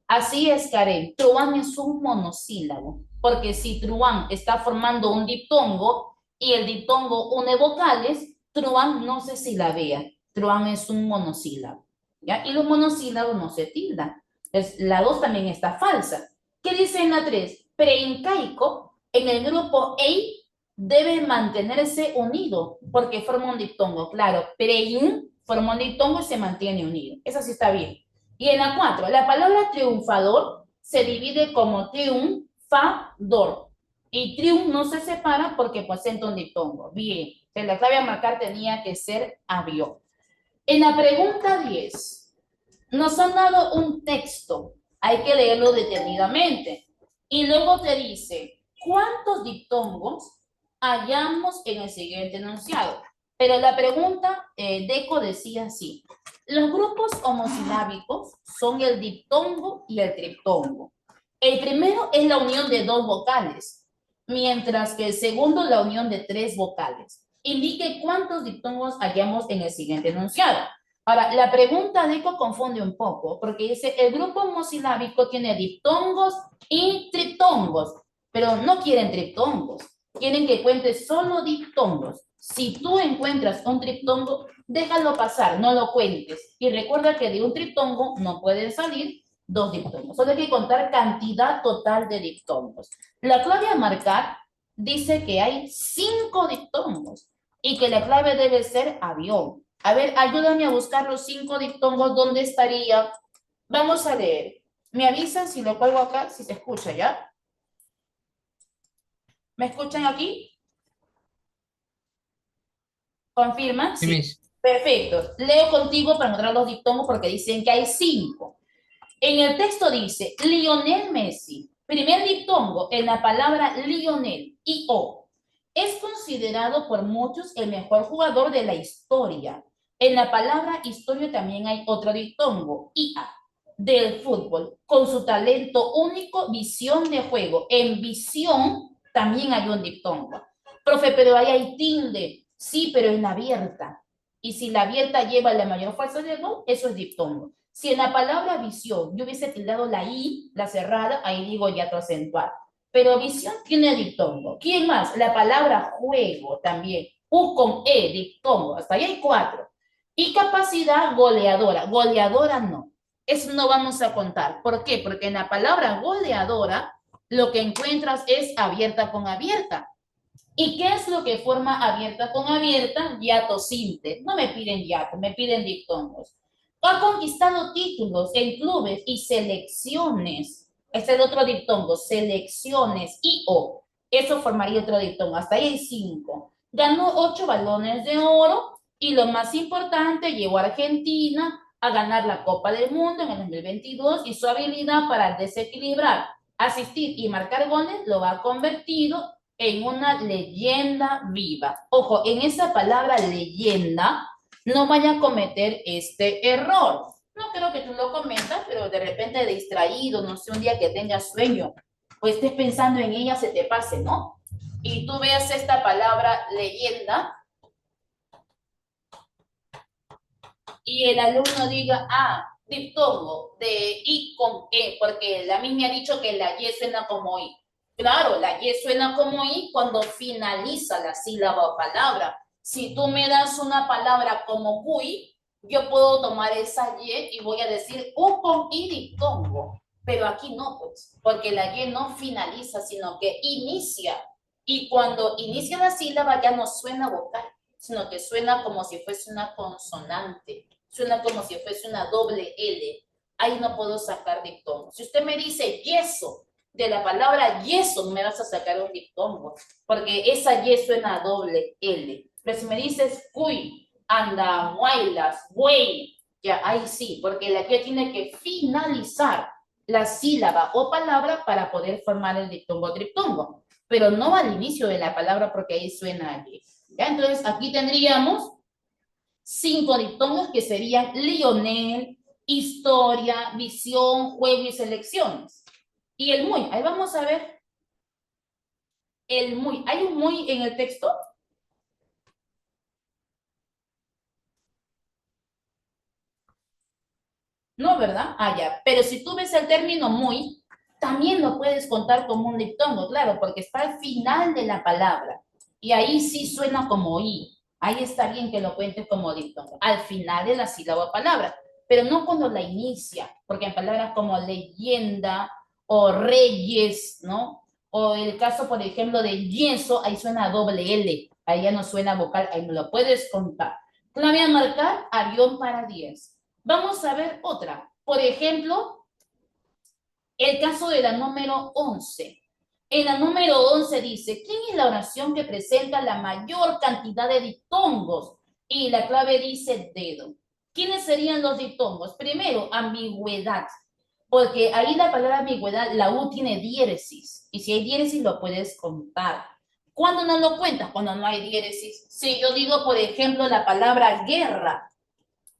Así es, Karen. Truán es un monosílabo, porque si truán está formando un diptongo, Y el diptongo une vocales, truán, no se silabea. Truán es un monosílabo, ¿ya? Y los monosílabos no se tildan. Entonces, la 2 también está falsa. ¿Qué dice en la 3? Preincaico, en el grupo EI, debe mantenerse unido, porque forma un diptongo. Claro, prein forma un diptongo y se mantiene unido. Eso sí está bien. Y en la 4, la palabra triunfador se divide como triunfador. Y triunf no se separa porque presenta un diptongo. Bien, entonces la clave a marcar tenía que ser avión. En la pregunta 10, nos han dado un texto. Hay que leerlo detenidamente. Y luego te dice, ¿cuántos diptongos hallamos en el siguiente enunciado? Pero la pregunta, Deco decía así. Los grupos homosilábicos son el diptongo y el triptongo. El primero es la unión de dos vocales, mientras que el segundo la unión de tres vocales. Indique cuántos diptongos hallamos en el siguiente enunciado. Ahora, la pregunta de Deco confunde un poco, porque dice, el grupo homosilábico tiene diptongos y triptongos, pero no quieren triptongos, quieren que cuente solo diptongos. Si tú encuentras un triptongo, déjalo pasar, no lo cuentes. Y recuerda que de un triptongo no pueden salir dos diptongos, solo hay que contar cantidad total de diptongos. La clave a marcar dice que hay 5 diptongos y que la clave debe ser avión. A ver, ayúdame a buscar los 5 diptongos. ¿Dónde estaría? Vamos a leer. ¿Me avisan si lo cuelgo acá? Si se escucha, ¿ya? ¿Me escuchan aquí? ¿Confirman? Sí, Sí. Miss. Perfecto. Leo contigo para encontrar los diptongos porque dicen que hay 5. En el texto dice, Lionel Messi, primer diptongo en la palabra Lionel, I-O, es considerado por muchos el mejor jugador de la historia. En la palabra historia también hay otro diptongo, IA, del fútbol, con su talento único, visión de juego. En visión también hay un diptongo. Profe, pero ahí hay tilde. Sí, pero en la abierta. Y si la abierta lleva la mayor fuerza de voz, eso es diptongo. Si en la palabra visión yo hubiese tildado la I, la cerrada, ahí digo hiato acentuado. Pero visión tiene diptongo. ¿Quién más? La palabra juego también. U con E, diptongo. Hasta ahí hay 4. Y capacidad goleadora. Goleadora no. Eso no vamos a contar. ¿Por qué? Porque en la palabra goleadora lo que encuentras es abierta con abierta. ¿Y qué es lo que forma abierta con abierta? Hiato simple. No me piden hiato, me piden diptongos. Ha conquistado títulos en clubes y selecciones. Este es el otro diptongo, selecciones y o. Eso formaría otro diptongo. Hasta ahí hay 5. Ganó 8 balones de oro y lo más importante, llevó a Argentina a ganar la Copa del Mundo en el 2022 y su habilidad para desequilibrar, asistir y marcar goles lo ha convertido en una leyenda viva. Ojo, en esa palabra leyenda no vaya a cometer este error. No creo que tú lo cometas, pero de repente distraído, no sé, un día que tengas sueño, pues estés pensando en ella, se te pase, ¿no? Y tú veas esta palabra leyenda y el alumno diga, ah, diptongo de I con E, porque la misma ha dicho que la Y suena como I. Claro, la Y suena como I cuando finaliza la sílaba o palabra. Si tú me das una palabra como cuy, yo puedo tomar esa Y y voy a decir U con I diptongo. Pero aquí no, pues, porque la Y no finaliza, sino que inicia. Y cuando inicia la sílaba ya no suena vocal, sino que suena como si fuese una consonante. Suena como si fuese una doble L. Ahí no puedo sacar diptongo. Si usted me dice yeso, de la palabra yeso no me vas a sacar un diptongo, porque esa Y suena a doble L. Pero si me dices cuy, anda, guaylas, güey, ya ahí sí, porque la Y tiene que finalizar la sílaba o palabra para poder formar el diptongo o triptongo, pero no al inicio de la palabra porque ahí suena a Y. ¿Ya? Entonces aquí tendríamos 5 diptongos que serían Lionel, historia, visión, juego y selecciones. Y el muy, ahí vamos a ver el muy. ¿Hay un muy en el texto? No, ¿verdad? Ah, ya. Pero si tú ves el término muy, también lo puedes contar como un diptongo, claro, porque está al final de la palabra. Y ahí sí suena como I. Ahí está bien que lo cuentes como diptongo. Al final de la sílaba palabra, pero no cuando la inicia, porque en palabras como leyenda o reyes, ¿no? O el caso, por ejemplo, de yeso, ahí suena doble L, ahí ya no suena vocal, ahí no lo puedes contar. Clave a marcar, avión para 10. Vamos a ver otra. Por ejemplo, el caso de la número 11. En la número 11 dice, ¿quién es la oración que presenta la mayor cantidad de diptongos? Y la clave dice dedo. ¿Quiénes serían los diptongos? Primero, ambigüedad, porque ahí la palabra ambigüedad, la U tiene diéresis, y si hay diéresis lo puedes contar. ¿Cuándo no lo cuentas? Cuando no hay diéresis. Si yo digo, por ejemplo, la palabra guerra,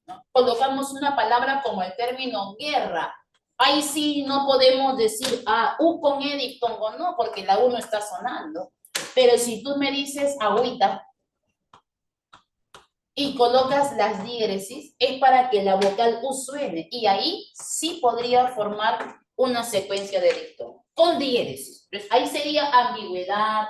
¿no? Colocamos una palabra como el término guerra, ahí sí no podemos decir U con E diptongo, no, porque la U no está sonando. Pero si tú me dices agüita y colocas las diéresis, es para que la vocal U suene, y ahí sí podría formar una secuencia de diptongo con diéresis. Entonces, ahí sería ambigüedad,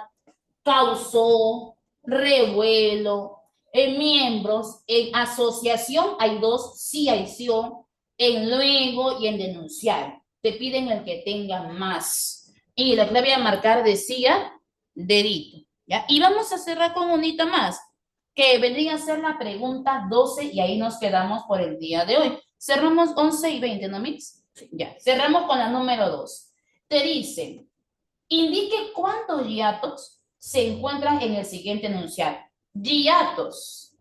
causó, revuelo, en miembros, en asociación hay dos, sí hay sion, en luego y en denunciar. Te piden el que tenga más. Y la clave a marcar decía dedito. ¿Ya? Y vamos a cerrar con unita más, que vendría a ser la pregunta 12 y ahí nos quedamos por el día de hoy. Cerramos 11 y 20, ¿no, Mix? Ya, cerramos con la número 2. Te dice, indique cuántos hiatos se encuentran en el siguiente enunciado. Hiatos.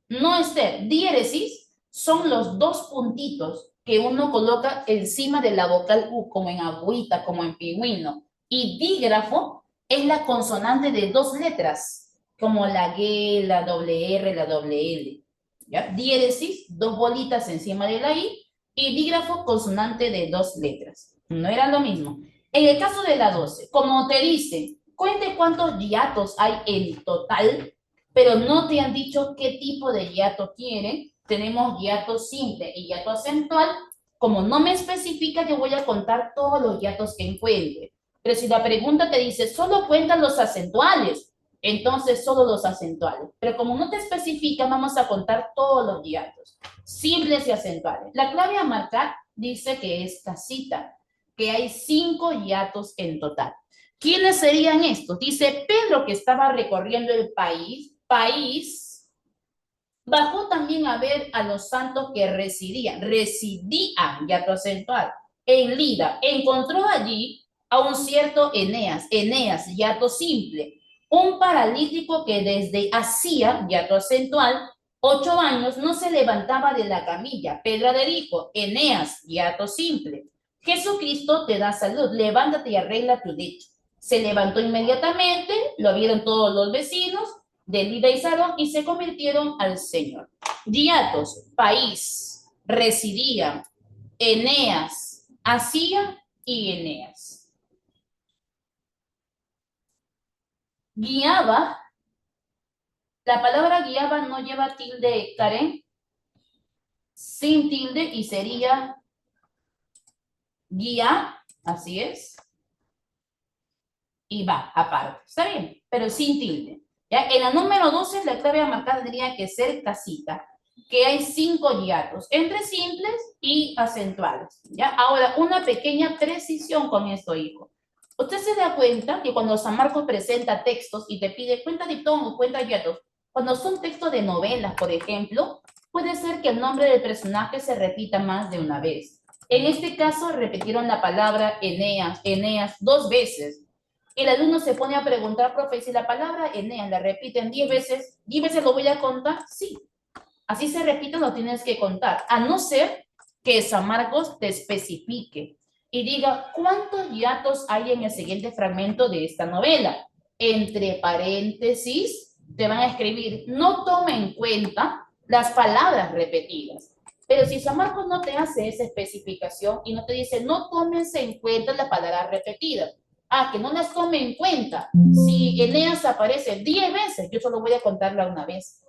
No Esther, diéresis son los dos puntitos que uno coloca encima de la vocal U, como en agüita, como en pingüino. Y dígrafo es la consonante de dos letras, como la G, la doble R, la doble L. ¿Ya? Diéresis, dos bolitas encima de la I, y dígrafo, consonante de dos letras. No era lo mismo. En el caso de la 12, como te dice, cuente cuántos hiatos hay en total, pero no te han dicho qué tipo de hiato quieren. Tenemos hiato simple y hiato acentual. Como no me especifica, yo voy a contar todos los hiatos que encuentre. Pero si la pregunta te dice, solo cuentan los acentuales, entonces solo los acentuales. Pero como no te especifica, vamos a contar todos los hiatos, simples y acentuales. La clave a marcar dice que es casita, que hay 5 hiatos en total. ¿Quiénes serían estos? Dice Pedro, que estaba recorriendo el país, bajó también a ver a los santos que residían, hiato acentual, en Lida. Encontró allí a un cierto Eneas, hiato simple, un paralítico que desde hacía, hiato acentual, 8 años no se levantaba de la camilla. Pedro le dijo, Eneas, hiato simple, Jesucristo te da salud, levántate y arregla tu lecho. Se levantó inmediatamente, lo vieron todos los vecinos de Lida y Sarón y se convirtieron al Señor. Hiatos, país, residía, Eneas, hacía y Eneas. Guiaba, la palabra guiaba no lleva tilde, Karen, sin tilde, y sería guía, así es, y va aparte, ¿está bien? Pero sin tilde. ¿Ya? En la número 12, la clave a marcar tendría que ser casita, que hay 5 hiatos, entre simples y acentuales. ¿Ya? Ahora, una pequeña precisión con esto, hijo. Usted se da cuenta que cuando San Marcos presenta textos y te pide cuenta diptongos, cuenta hiatos, cuando son textos de novelas, por ejemplo, puede ser que el nombre del personaje se repita más de una vez. En este caso, repitieron la palabra Eneas, Eneas 2 veces. El alumno se pone a preguntar, profe, si la palabra Eneas la repiten 10 veces lo voy a contar. Sí, así se repite, lo tienes que contar, a no ser que San Marcos te especifique y diga cuántos hiatos hay en el siguiente fragmento de esta novela. Entre paréntesis, te van a escribir, no tome en cuenta las palabras repetidas. Pero si San Marcos no te hace esa especificación y no te dice, no tómense en cuenta las palabras repetidas, que no las tome en cuenta. Si Eneas aparece 10 veces, yo solo voy a contarla una vez,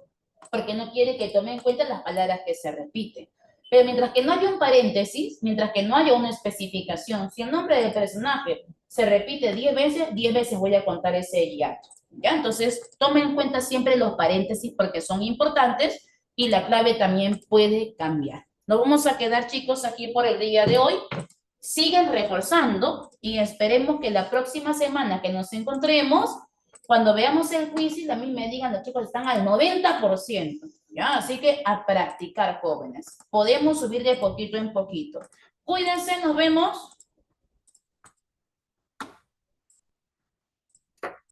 porque no quiere que tome en cuenta las palabras que se repiten. Pero mientras que no haya un paréntesis, mientras que no haya una especificación, si el nombre del personaje se repite 10 veces, 10 veces voy a contar ese hiato. ¿Ya? Entonces, tomen en cuenta siempre los paréntesis porque son importantes y la clave también puede cambiar. Nos vamos a quedar, chicos, aquí por el día de hoy. Siguen reforzando y esperemos que la próxima semana que nos encontremos, cuando veamos el quiz, a mí me digan, los chicos están al 90%, ¿ya? Así que a practicar, jóvenes. Podemos subir de poquito en poquito. Cuídense, nos vemos.